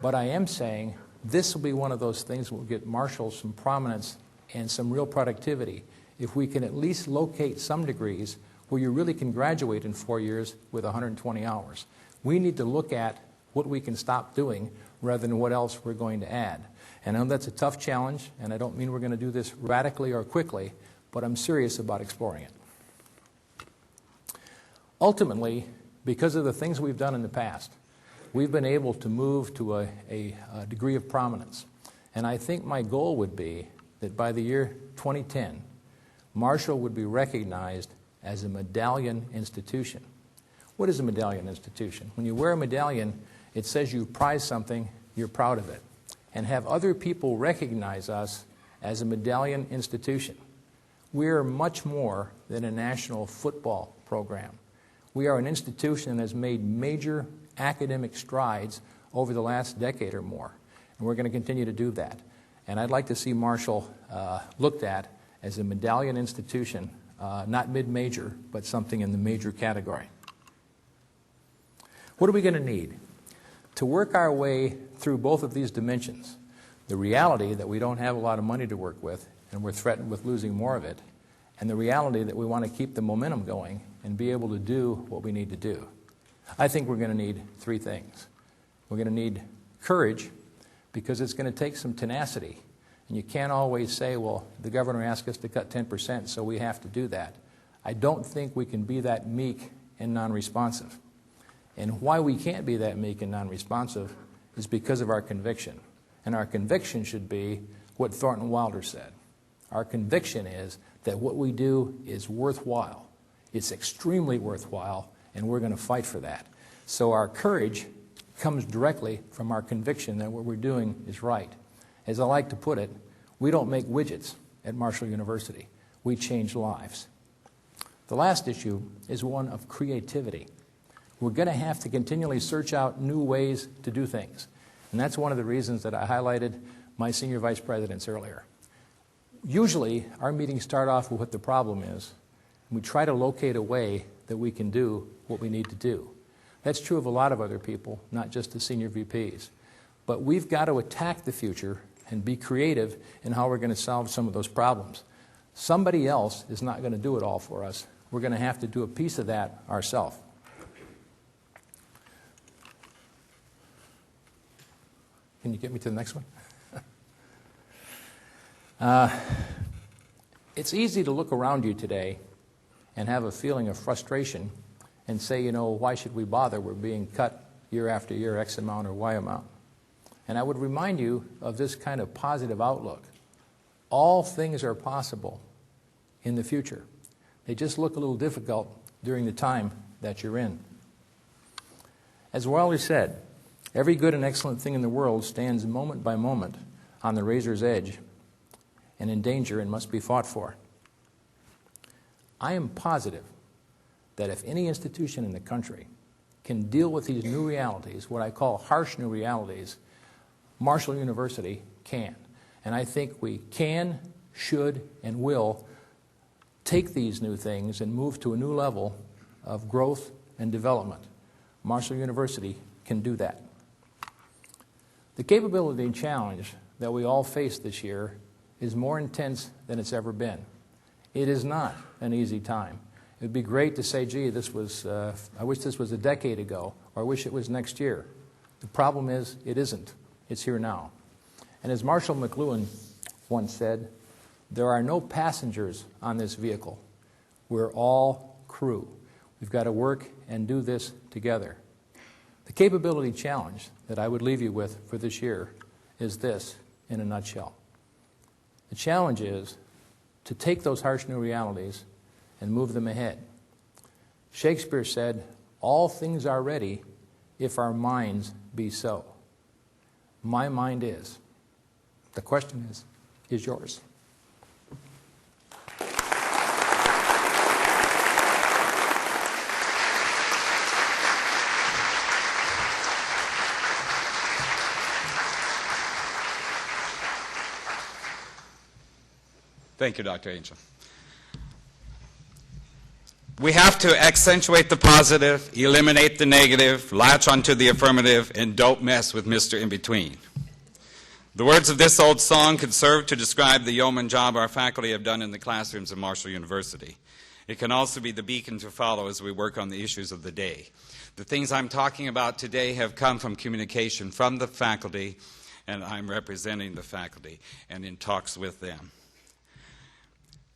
[SPEAKER 2] but I am saying this will be one of those things that will get Marshall some prominence and some real productivity if we can at least locate some degrees where you really can graduate in 4 years with 120 hours. We need to look at what we can stop doing rather than what else we're going to add. And I know that's a tough challenge, and I don't mean we're going to do this radically or quickly, but I'm serious about exploring it. Ultimately, because of the things we've done in the past, we've been able to move to a degree of prominence. And I think my goal would be that by the year 2010, Marshall would be recognized as a medallion institution. What is a medallion institution? When you wear a medallion, it says you prize something, you're proud of it. And have other people recognize us as a medallion institution. We are much more than a national football program. We are an institution that has made major academic strides over the last decade or more. And we're going to continue to do that. And I'd like to see Marshall looked at as a medallion institution, not mid-major, but something in the major category. What are we going to need? To work our way through both of these dimensions, the reality that we don't have a lot of money to work with and we're threatened with losing more of it, and the reality that we want to keep the momentum going and be able to do what we need to do. I think we're going to need three things. We're going to need courage, because it's going to take some tenacity. And you can't always say, well, the governor asked us to cut 10%, so we have to do that. I don't think we can be that meek and non-responsive. And why we can't be that meek and non-responsive is because of our conviction. And our conviction should be what Thornton Wilder said. Our conviction is that what we do is worthwhile. It's extremely worthwhile, and we're going to fight for that. So our courage comes directly from our conviction that what we're doing is right. As I like to put it, we don't make widgets at Marshall University. We change lives. The last issue is one of creativity. We're going to have to continually search out new ways to do things. And that's one of the reasons that I highlighted my senior vice presidents earlier. Usually, our meetings start off with what the problem is, and we try to locate a way that we can do what we need to do. That's true of a lot of other people, not just the senior VPs. But we've got to attack the future and be creative in how we're going to solve some of those problems. Somebody else is not going to do it all for us. We're going to have to do a piece of that ourselves. Can you get me to the next one? It's easy to look around you today and have a feeling of frustration and say, you know, why should we bother? We're being cut year after year, X amount or Y amount. And I would remind you of this kind of positive outlook. All things are possible in the future. They just look a little difficult during the time that you're in. As Wilder said, every good and excellent thing in the world stands moment by moment on the razor's edge and in danger and must be fought for. I am positive that if any institution in the country can deal with these new realities, what I call harsh new realities, Marshall University can. And I think we can, should, and will take these new things and move to a new level of growth and development. Marshall University can do that. The capability challenge that we all face this year is more intense than it's ever been. It is not an easy time. It would be great to say, gee, I wish this was a decade ago, or I wish it was next year. The problem is, it isn't. It's here now. And as Marshall McLuhan once said, there are no passengers on this vehicle. We're all crew. We've got to work and do this together. The capability challenge that I would leave you with for this year is this, in a nutshell. The challenge is to take those harsh new realities and move them ahead. Shakespeare said, all things are ready if our minds be so. My mind is. The question is yours?
[SPEAKER 1] Thank you, Dr. Angel. We have to accentuate the positive, eliminate the negative, latch onto the affirmative, and don't mess with Mr. In-Between. The words of this old song could serve to describe the yeoman job our faculty have done in the classrooms of Marshall University. It can also be the beacon to follow as we work on the issues of the day. The things I'm talking about today have come from communication from the faculty, and I'm representing the faculty and in talks with them.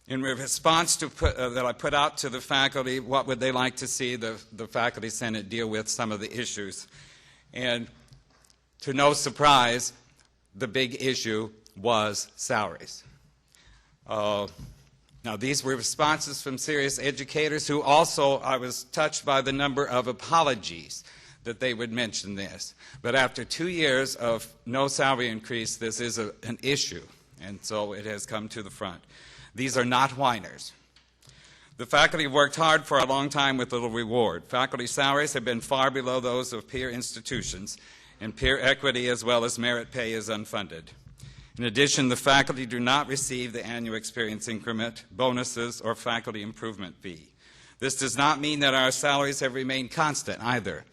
[SPEAKER 1] In response to that I put out to the faculty, what would they like to see the Faculty Senate deal with some of the issues? And to no surprise, the big issue was salaries. Now, these were responses from serious educators who also, I was touched by the number of apologies that they would mention this. But after 2 years of no salary increase, this is an issue, and so it has come to the front. These are not whiners. The faculty have worked hard for a long time with little reward. Faculty salaries have been far below those of peer institutions, and peer equity as well as merit pay is unfunded. In addition, the faculty do not receive the annual experience increment, bonuses, or faculty improvement fee. This does not mean that our salaries have remained constant either.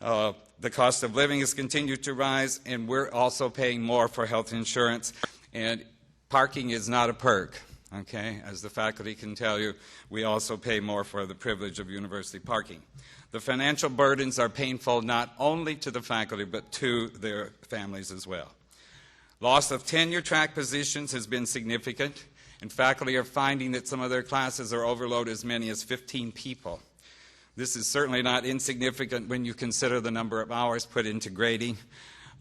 [SPEAKER 1] The cost of living has continued to rise, and we're also paying more for health insurance, and parking is not a perk, okay? As the faculty can tell you, we also pay more for the privilege of university parking. The financial burdens are painful not only to the faculty, but to their families as well. Loss of tenure-track positions has been significant, and faculty are finding that some of their classes are overloaded as many as 15 people. This is certainly not insignificant when you consider the number of hours put into grading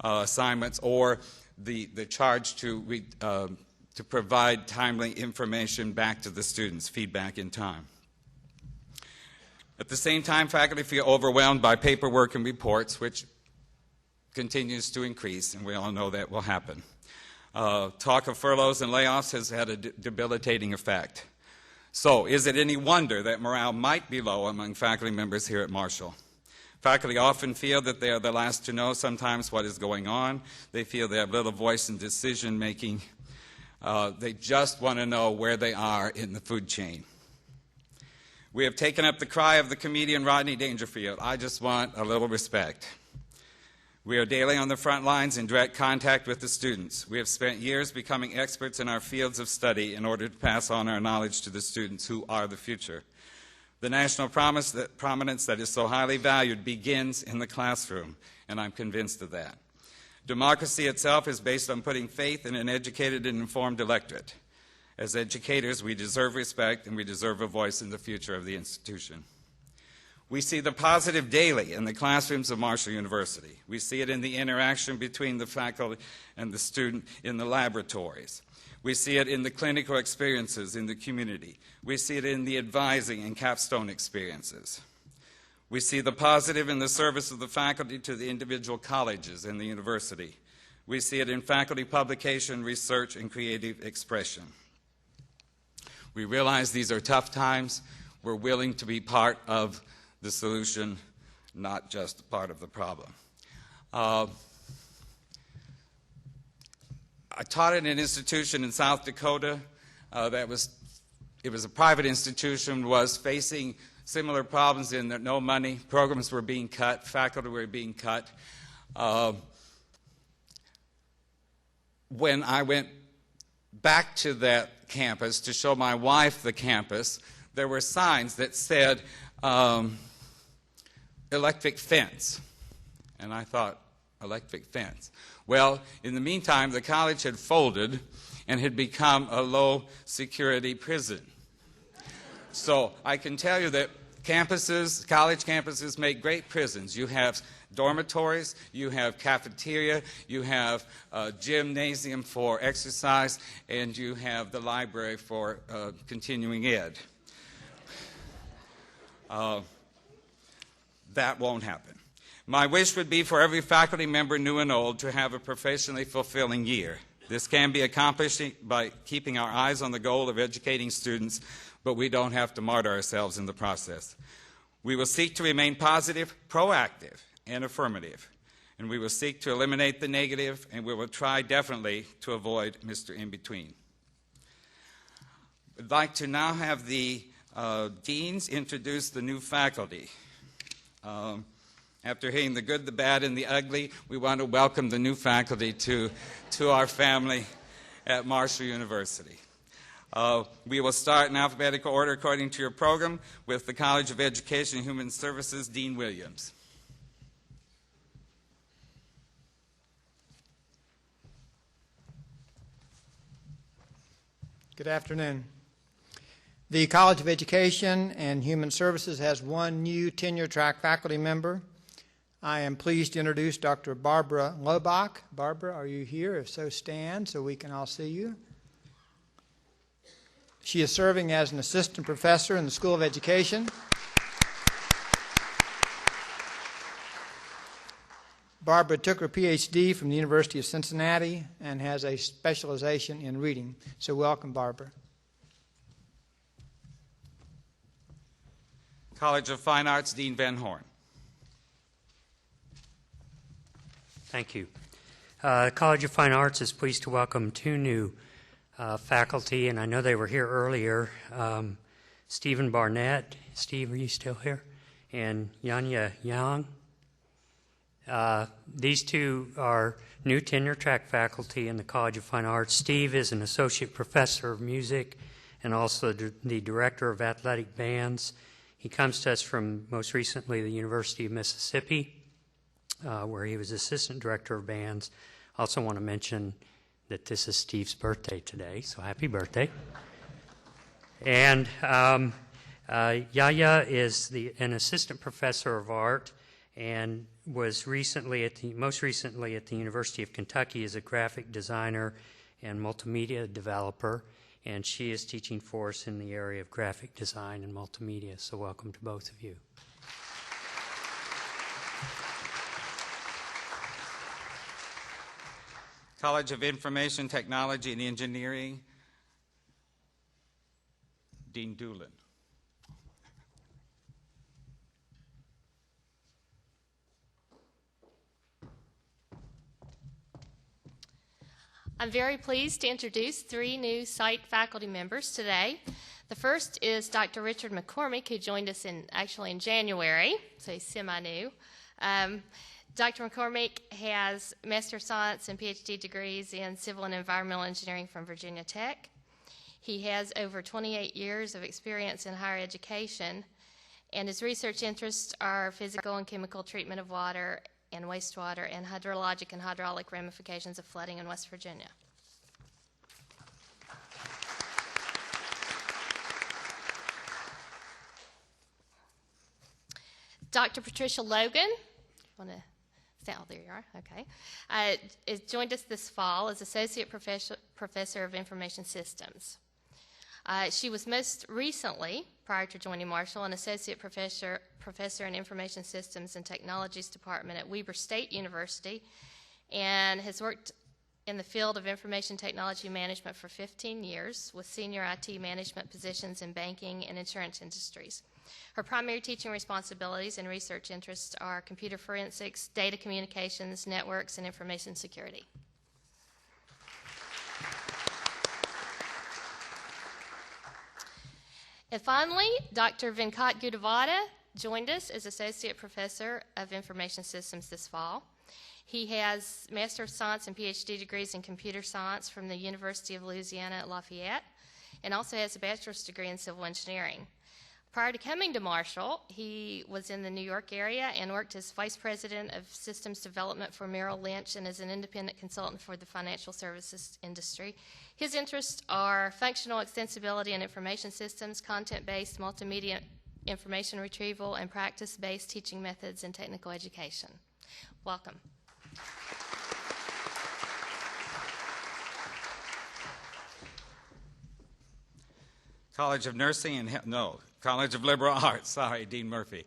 [SPEAKER 1] assignments or the charge to provide timely information back to the students, feedback in time. At the same time, faculty feel overwhelmed by paperwork and reports, which continues to increase, and we all know that will happen. Talk of furloughs and layoffs has had a debilitating effect. So, is it any wonder that morale might be low among faculty members here at Marshall? Faculty often feel that they are the last to know sometimes what is going on. They feel they have little voice in decision making. They just want to know where they are in the food chain. We have taken up the cry of the comedian Rodney Dangerfield. I just want a little respect. We are daily on the front lines in direct contact with the students. We have spent years becoming experts in our fields of study in order to pass on our knowledge to the students who are the future. The national prominence that is so highly valued begins in the classroom, and I'm convinced of that. Democracy itself is based on putting faith in an educated and informed electorate. As educators, we deserve respect and we deserve a voice in the future of the institution. We see the positive daily in the classrooms of Marshall University. We see it in the interaction between the faculty and the student in the laboratories. We see it in the clinical experiences in the community. We see it in the advising and capstone experiences. We see the positive in the service of the faculty to the individual colleges and the university. We see it in faculty publication, research, and creative expression. We realize these are tough times. We're willing to be part of the solution, not just part of the problem. I taught at an institution in South Dakota it was a private institution, was facing similar problems in that no money, programs were being cut, faculty were being cut. When I went back to that campus to show my wife the campus, there were signs that said electric fence. And I thought, electric fence. Well, in the meantime, the college had folded and had become a low-security prison. So I can tell you that campuses, college campuses, make great prisons. You have dormitories, you have cafeteria, you have a gymnasium for exercise, and you have the library for continuing ed. That won't happen. My wish would be for every faculty member, new and old, to have a professionally fulfilling year. This can be accomplished by keeping our eyes on the goal of educating students, but we don't have to martyr ourselves in the process. We will seek to remain positive, proactive, and affirmative, and we will seek to eliminate the negative, and we will try definitely to avoid Mr. In-Between. I'd like to now have the deans introduce the new faculty. After hearing the good, the bad, and the ugly, we want to welcome the new faculty to our family at Marshall University. We will start in alphabetical order according to your program with the College of Education and Human Services, Dean Williams.
[SPEAKER 3] Good afternoon. The College of Education and Human Services has one new tenure-track faculty member. I am pleased to introduce Dr. Barbara Lobach. Barbara, are you here? If so, stand so we can all see you. She is serving as an assistant professor in the School of Education. Barbara took her PhD from the University of Cincinnati and has a specialization in reading. So welcome, Barbara.
[SPEAKER 1] College of Fine Arts, Dean Van Horn.
[SPEAKER 4] Thank you. College of Fine Arts is pleased to welcome two new faculty, and I know they were here earlier. Stephen Barnett. Steve, are you still here? And Yanya Yang. These two are new tenure-track faculty in the College of Fine Arts. Steve is an associate professor of music and also the director of athletic bands. He comes to us from, most recently, the University of Mississippi, where he was assistant director of bands. I also want to mention that this is Steve's birthday today, so happy birthday. And Yaya is an assistant professor of art and was most recently at the University of Kentucky as a graphic designer and multimedia developer, and she is teaching for us in the area of graphic design and multimedia, so welcome to both of you.
[SPEAKER 1] College of Information Technology and Engineering, Dean Doolin.
[SPEAKER 5] I'm very pleased to introduce three new site faculty members today. The first is Dr. Richard McCormick, who joined us in January, so he's semi-new. Dr. McCormick has Master of Science and PhD degrees in Civil and Environmental Engineering from Virginia Tech. He has over 28 years of experience in higher education, and his research interests are physical and chemical treatment of water and wastewater and hydrologic and hydraulic ramifications of flooding in West Virginia. Dr. Patricia Logan, there you are, okay, has joined us this fall as Associate Professor of Information Systems. She was most recently, prior to joining Marshall, an Associate Professor in Information Systems and Technologies Department at Weber State University, and has worked in the field of information technology management for 15 years with senior IT management positions in banking and insurance industries. Her primary teaching responsibilities and research interests are computer forensics, data communications, networks, and information security. And finally, Dr. Venkat Gudavada joined us as Associate Professor of Information Systems this fall. He has Master of Science and PhD degrees in Computer Science from the University of Louisiana at Lafayette, and also has a bachelor's degree in Civil Engineering. Prior to coming to Marshall, he was in the New York area and worked as Vice President of Systems Development for Merrill Lynch and as an independent consultant for the financial services industry. His interests are functional extensibility and information systems, content-based multimedia information retrieval, and practice-based teaching methods and technical education. Welcome.
[SPEAKER 1] College of Nursing and College of Liberal Arts. Sorry, Dean Murphy.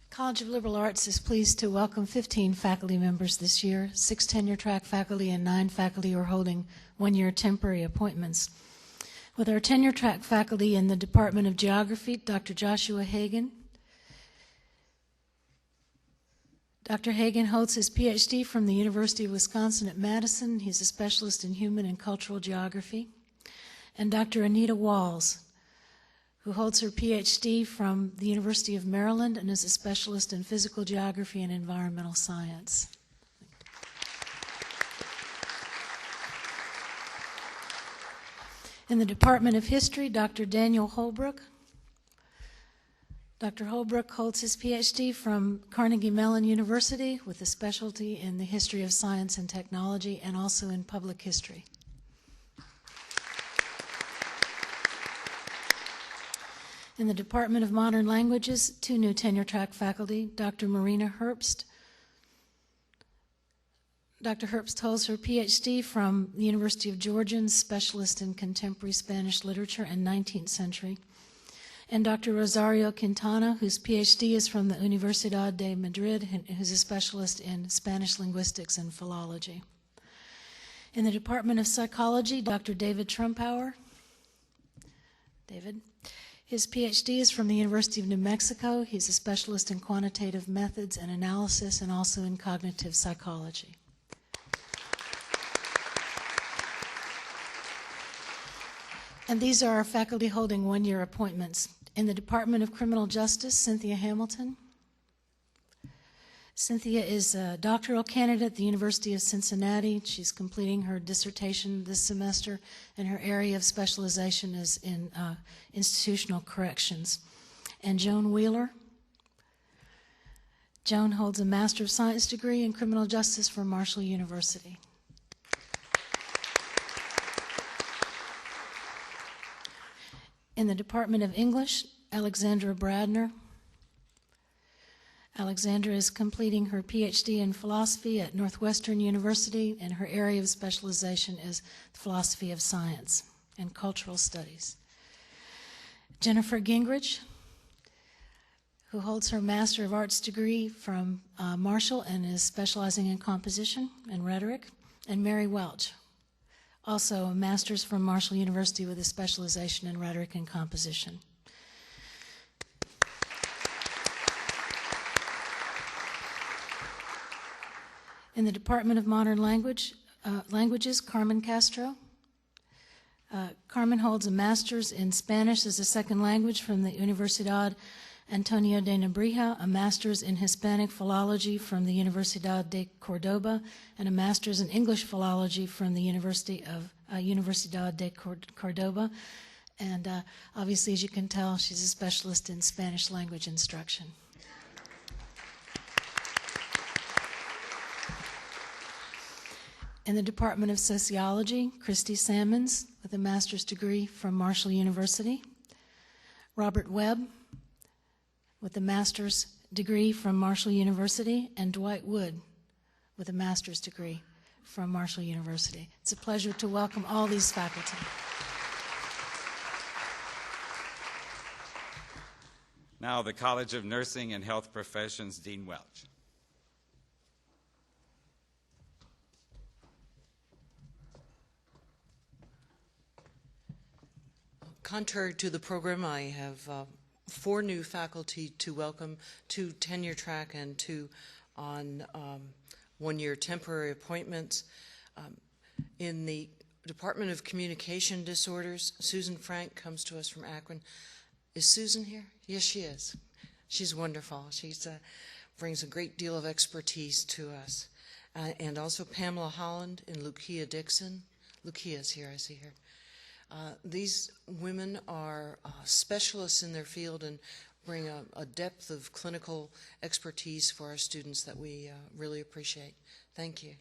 [SPEAKER 6] College of Liberal Arts is pleased to welcome 15 faculty members this year. 6 tenure-track faculty and 9 faculty are holding one-year temporary appointments. With our tenure-track faculty in the Department of Geography, Dr. Joshua Hagan. Dr. Hagan holds his PhD from the University of Wisconsin at Madison. He's a specialist in human and cultural geography. And Dr. Anita Walls, who holds her PhD from the University of Maryland and is a specialist in physical geography and environmental science. In the Department of History, Dr. Daniel Holbrook. Dr. Holbrook holds his PhD from Carnegie Mellon University with a specialty in the history of science and technology and also in public history. In the Department of Modern Languages, 2 new tenure-track faculty, Dr. Marina Herbst. Dr. Herbst holds her PhD from the University of Georgia and specialist in contemporary Spanish literature and 19th century. And Dr. Rosario Quintana, whose PhD is from the Universidad de Madrid, who's a specialist in Spanish linguistics and philology. In the Department of Psychology, Dr. David Trumpauer. David. His PhD is from the University of New Mexico. He's a specialist in quantitative methods and analysis and also in cognitive psychology. And these are our faculty holding one-year appointments. In the Department of Criminal Justice, Cynthia Hamilton. Cynthia is a doctoral candidate at the University of Cincinnati. She's completing her dissertation this semester, and her area of specialization is in institutional corrections. And Joan Wheeler. Joan holds a Master of Science degree in Criminal Justice from Marshall University. In the Department of English, Alexandra Bradner. Alexandra is completing her PhD in philosophy at Northwestern University, and her area of specialization is philosophy of science and cultural studies. Jennifer Gingrich, who holds her Master of Arts degree from Marshall and is specializing in composition and rhetoric. And Mary Welch, also a master's from Marshall University with a specialization in rhetoric and composition. In the Department of Modern Languages, Carmen Castro. Carmen holds a master's in Spanish as a second language from the Universidad Antonio de Nebrija, a master's in Hispanic philology from the Universidad de Cordoba, and a master's in English philology from the Universidad de Cordoba. And obviously, as you can tell, she's a specialist in Spanish language instruction. In the Department of Sociology, Christy Salmons with a master's degree from Marshall University. Robert Webb with a master's degree from Marshall University, and Dwight Wood with a master's degree from Marshall University. It's a pleasure to welcome all these faculty.
[SPEAKER 1] Now, the College of Nursing and Health Professions, Dean Welch.
[SPEAKER 7] Contrary to the program, I have 4 new faculty to welcome, 2 tenure track and 2 on one-year temporary appointments. In the Department of Communication Disorders, Susan Frank comes to us from Akron. Is Susan here? Yes, she is. She's wonderful. She brings a great deal of expertise to us. And also Pamela Holland and Lucia Dixon. Lucia's here, I see her. These women are specialists in their field and bring a depth of clinical expertise for our students that we really appreciate. Thank you.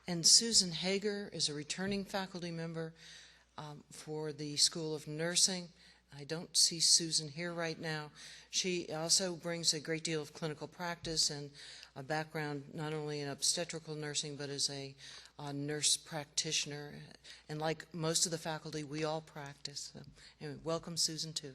[SPEAKER 7] And Susan Hager is a returning faculty member for the School of Nursing. I don't see Susan here right now. She also brings a great deal of clinical practice and a background not only in obstetrical nursing but as a nurse practitioner. And like most of the faculty, we all practice. So, anyway, welcome Susan too.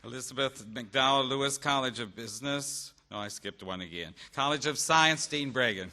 [SPEAKER 1] Elizabeth McDowell Lewis College of Business. No, I skipped one again. College of Science, Dean Bregan.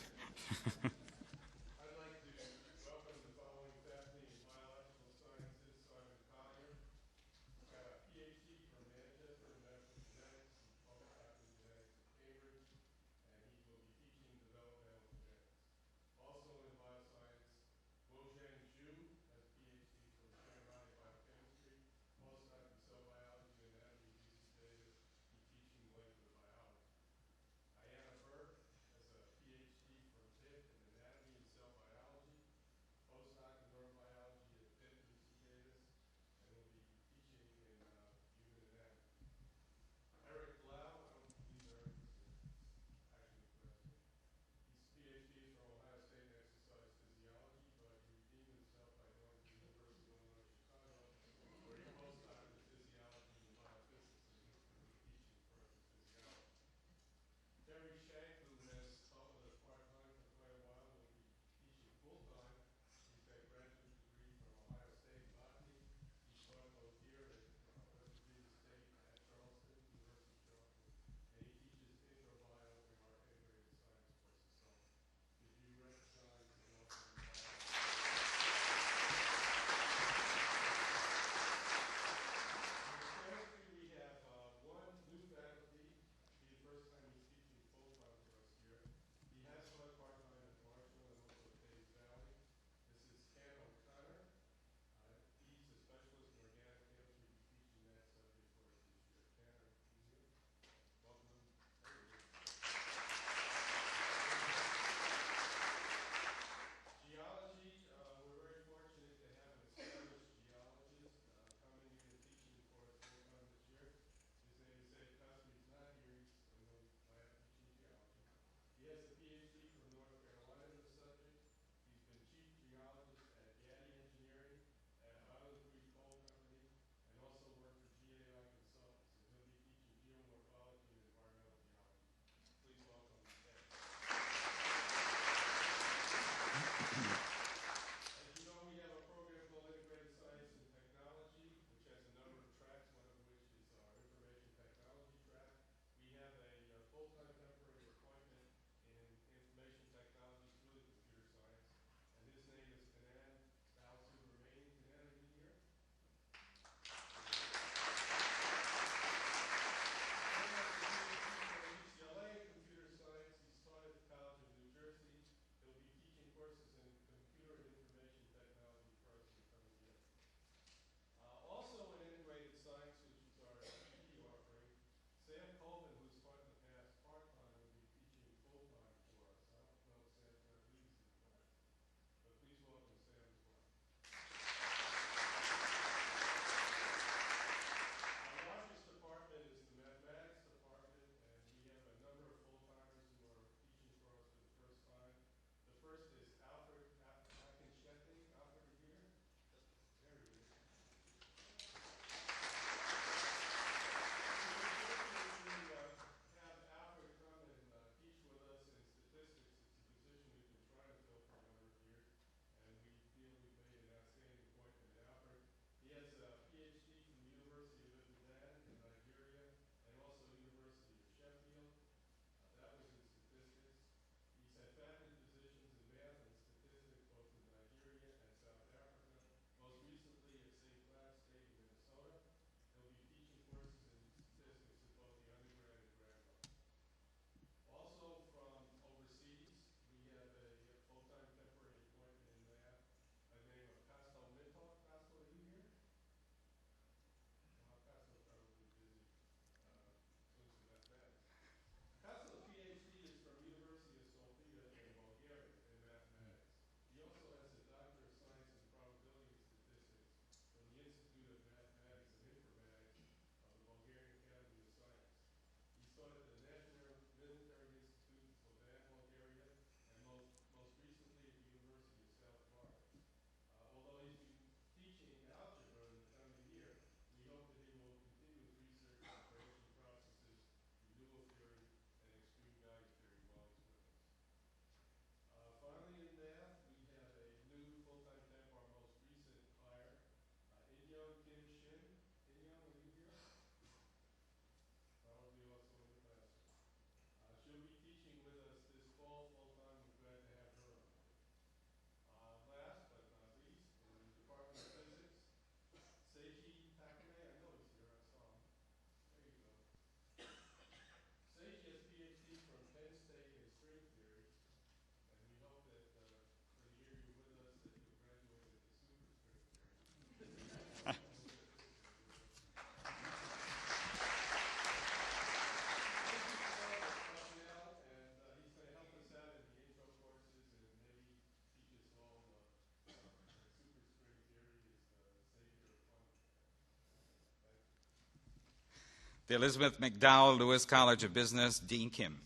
[SPEAKER 1] The Elizabeth McDowell Lewis College of Business, Dean Kim.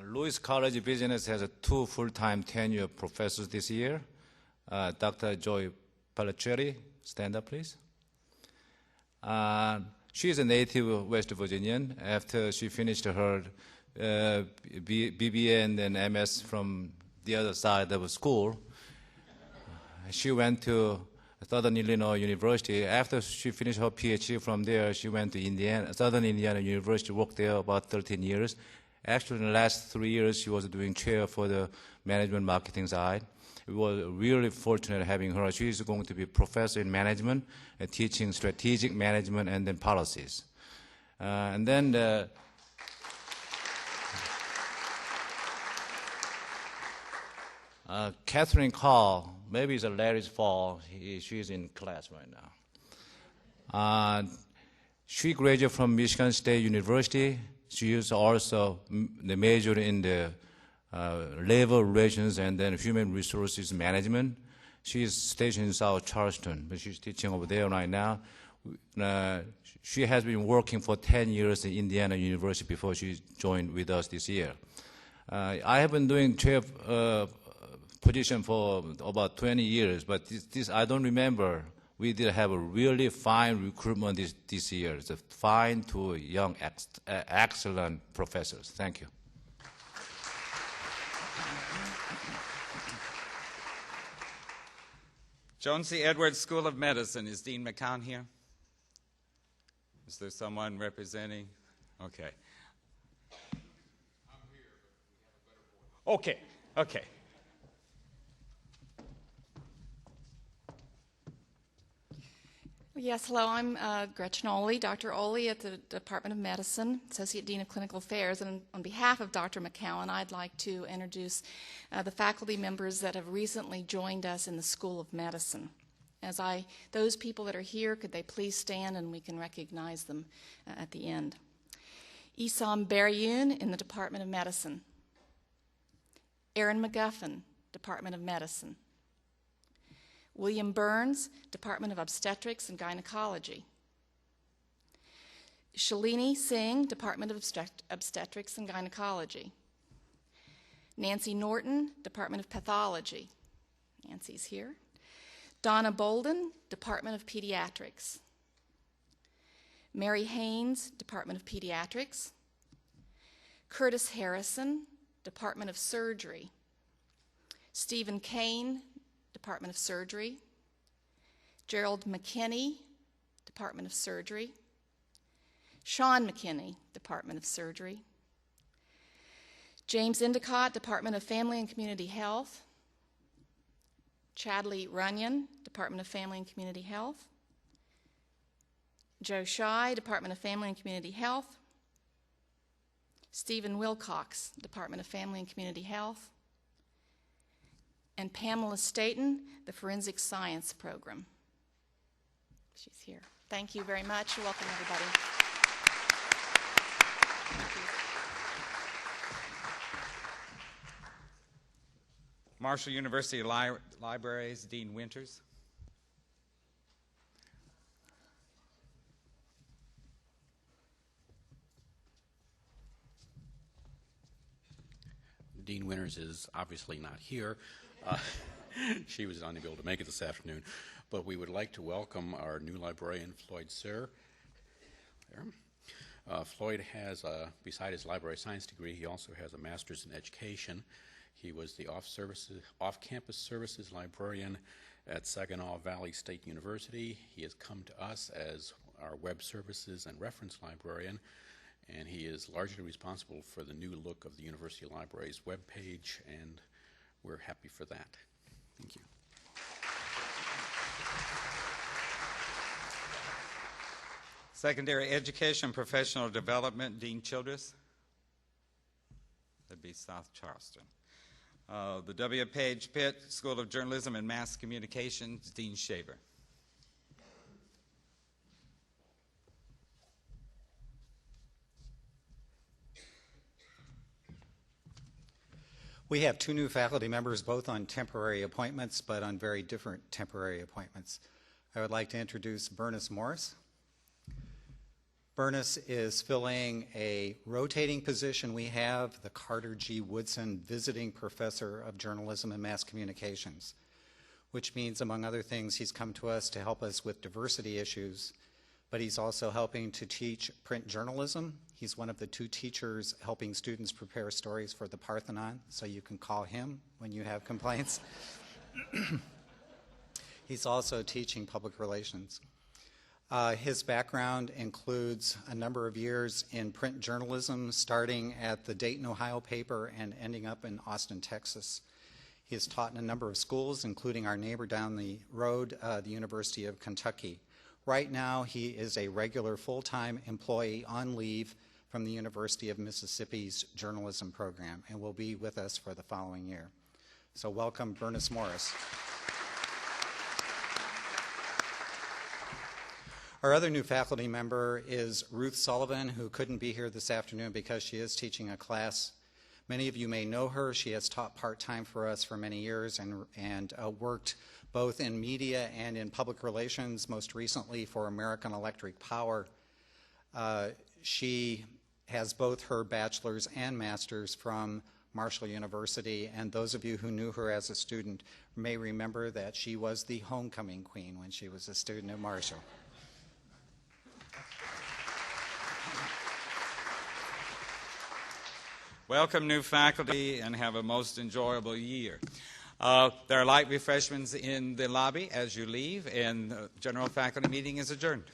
[SPEAKER 8] Lewis College of Business has 2 full-time tenure professors this year. Dr. Joy Palacieri, stand up, please. She is a native West Virginian. After she finished her BBA and then MS from the other side of school, she went to Southern Illinois University. After she finished her PhD from there, she went to Southern Indiana University, worked there about 13 years. Actually, in the last 3 years, she was doing chair for the management marketing side. We were really fortunate having her. She is going to be professor in management and teaching strategic management and then policies. And then Catherine Call, maybe it's Larry's fault. She's in class right now. She graduated from Michigan State University. She is also the major in the labor relations and then human resources management. She is stationed in South Charleston, but she's teaching over there right now. She has been working for 10 years at Indiana University before she joined with us this year. I have been doing chair position for about 20 years, but this I don't remember. We did have a really fine recruitment this year. It's a fine to young, excellent professors. Thank you.
[SPEAKER 1] Joan C. Edwards School of Medicine. Is Dean McCown here? Is there someone representing? Okay. I'm here, but we have a better voice. Okay.
[SPEAKER 9] Yes, hello, I'm Gretchen Oley, Dr. Oley at the Department of Medicine, Associate Dean of Clinical Affairs, and on behalf of Dr. McCowan, I'd like to introduce the faculty members that have recently joined us in the School of Medicine. Those people that are here, could they please stand and we can recognize them at the end. Isam Beryoun in the Department of Medicine. Aaron McGuffin, Department of Medicine. William Burns, Department of Obstetrics and Gynecology. Shalini Singh, Department of Obstetrics and Gynecology. Nancy Norton, Department of Pathology. Nancy's here. Donna Bolden, Department of Pediatrics. Mary Haynes, Department of Pediatrics. Curtis Harrison, Department of Surgery. Stephen Kane, Department of Surgery. Gerald McKinney, Department of Surgery. Sean McKinney, Department of Surgery. James Endicott, Department of Family and Community Health. Chadley Runyon, Department of Family and Community Health. Joe Shy, Department of Family and Community Health. Stephen Wilcox, Department of Family and Community Health. And Pamela Staten, the Forensic Science Program. She's here. Thank you very much. Welcome, everybody. Thank you.
[SPEAKER 1] Marshall University Libraries, Dean Winters.
[SPEAKER 10] Dean Winters is obviously not here. She was unable to make it this afternoon, but we would like to welcome our new librarian, Floyd Sir. Floyd has, beside his library science degree, he also has a master's in education. He was the off-campus services librarian at Saginaw Valley State University. He has come to us as our web services and reference librarian, and he is largely responsible for the new look of the University Library's webpage, and we're happy for that. Thank you.
[SPEAKER 1] Secondary Education, Professional Development, Dean Childress. That'd be South Charleston. The W. Page Pitt School of Journalism and Mass Communications, Dean Shaver.
[SPEAKER 11] We have 2 new faculty members, both on temporary appointments, but on very different temporary appointments. I would like to introduce Bernice Morris. Bernice is filling a rotating position we have, the Carter G. Woodson Visiting Professor of Journalism and Mass Communications, which means, among other things, he's come to us to help us with diversity issues, but he's also helping to teach print journalism. He's one of the 2 teachers helping students prepare stories for the Parthenon, so you can call him when you have complaints. He's also teaching public relations. His background includes a number of years in print journalism, starting at the Dayton, Ohio paper and ending up in Austin, Texas. He has taught in a number of schools, including our neighbor down the road, the University of Kentucky. Right now, he is a regular full-time employee on leave from the University of Mississippi's journalism program and will be with us for the following year. So welcome, Bernice Morris. Our other new faculty member is Ruth Sullivan, who couldn't be here this afternoon because she is teaching a class. Many of you may know her. She has taught part-time for us for many years and worked both in media and in public relations, most recently for American Electric Power. She has both her bachelor's and master's from Marshall University, and those of you who knew her as a student may remember that she was the homecoming queen when she was a student at Marshall.
[SPEAKER 1] Welcome, new faculty, and have a most enjoyable year. There are light refreshments in the lobby as you leave, and the general faculty meeting is adjourned.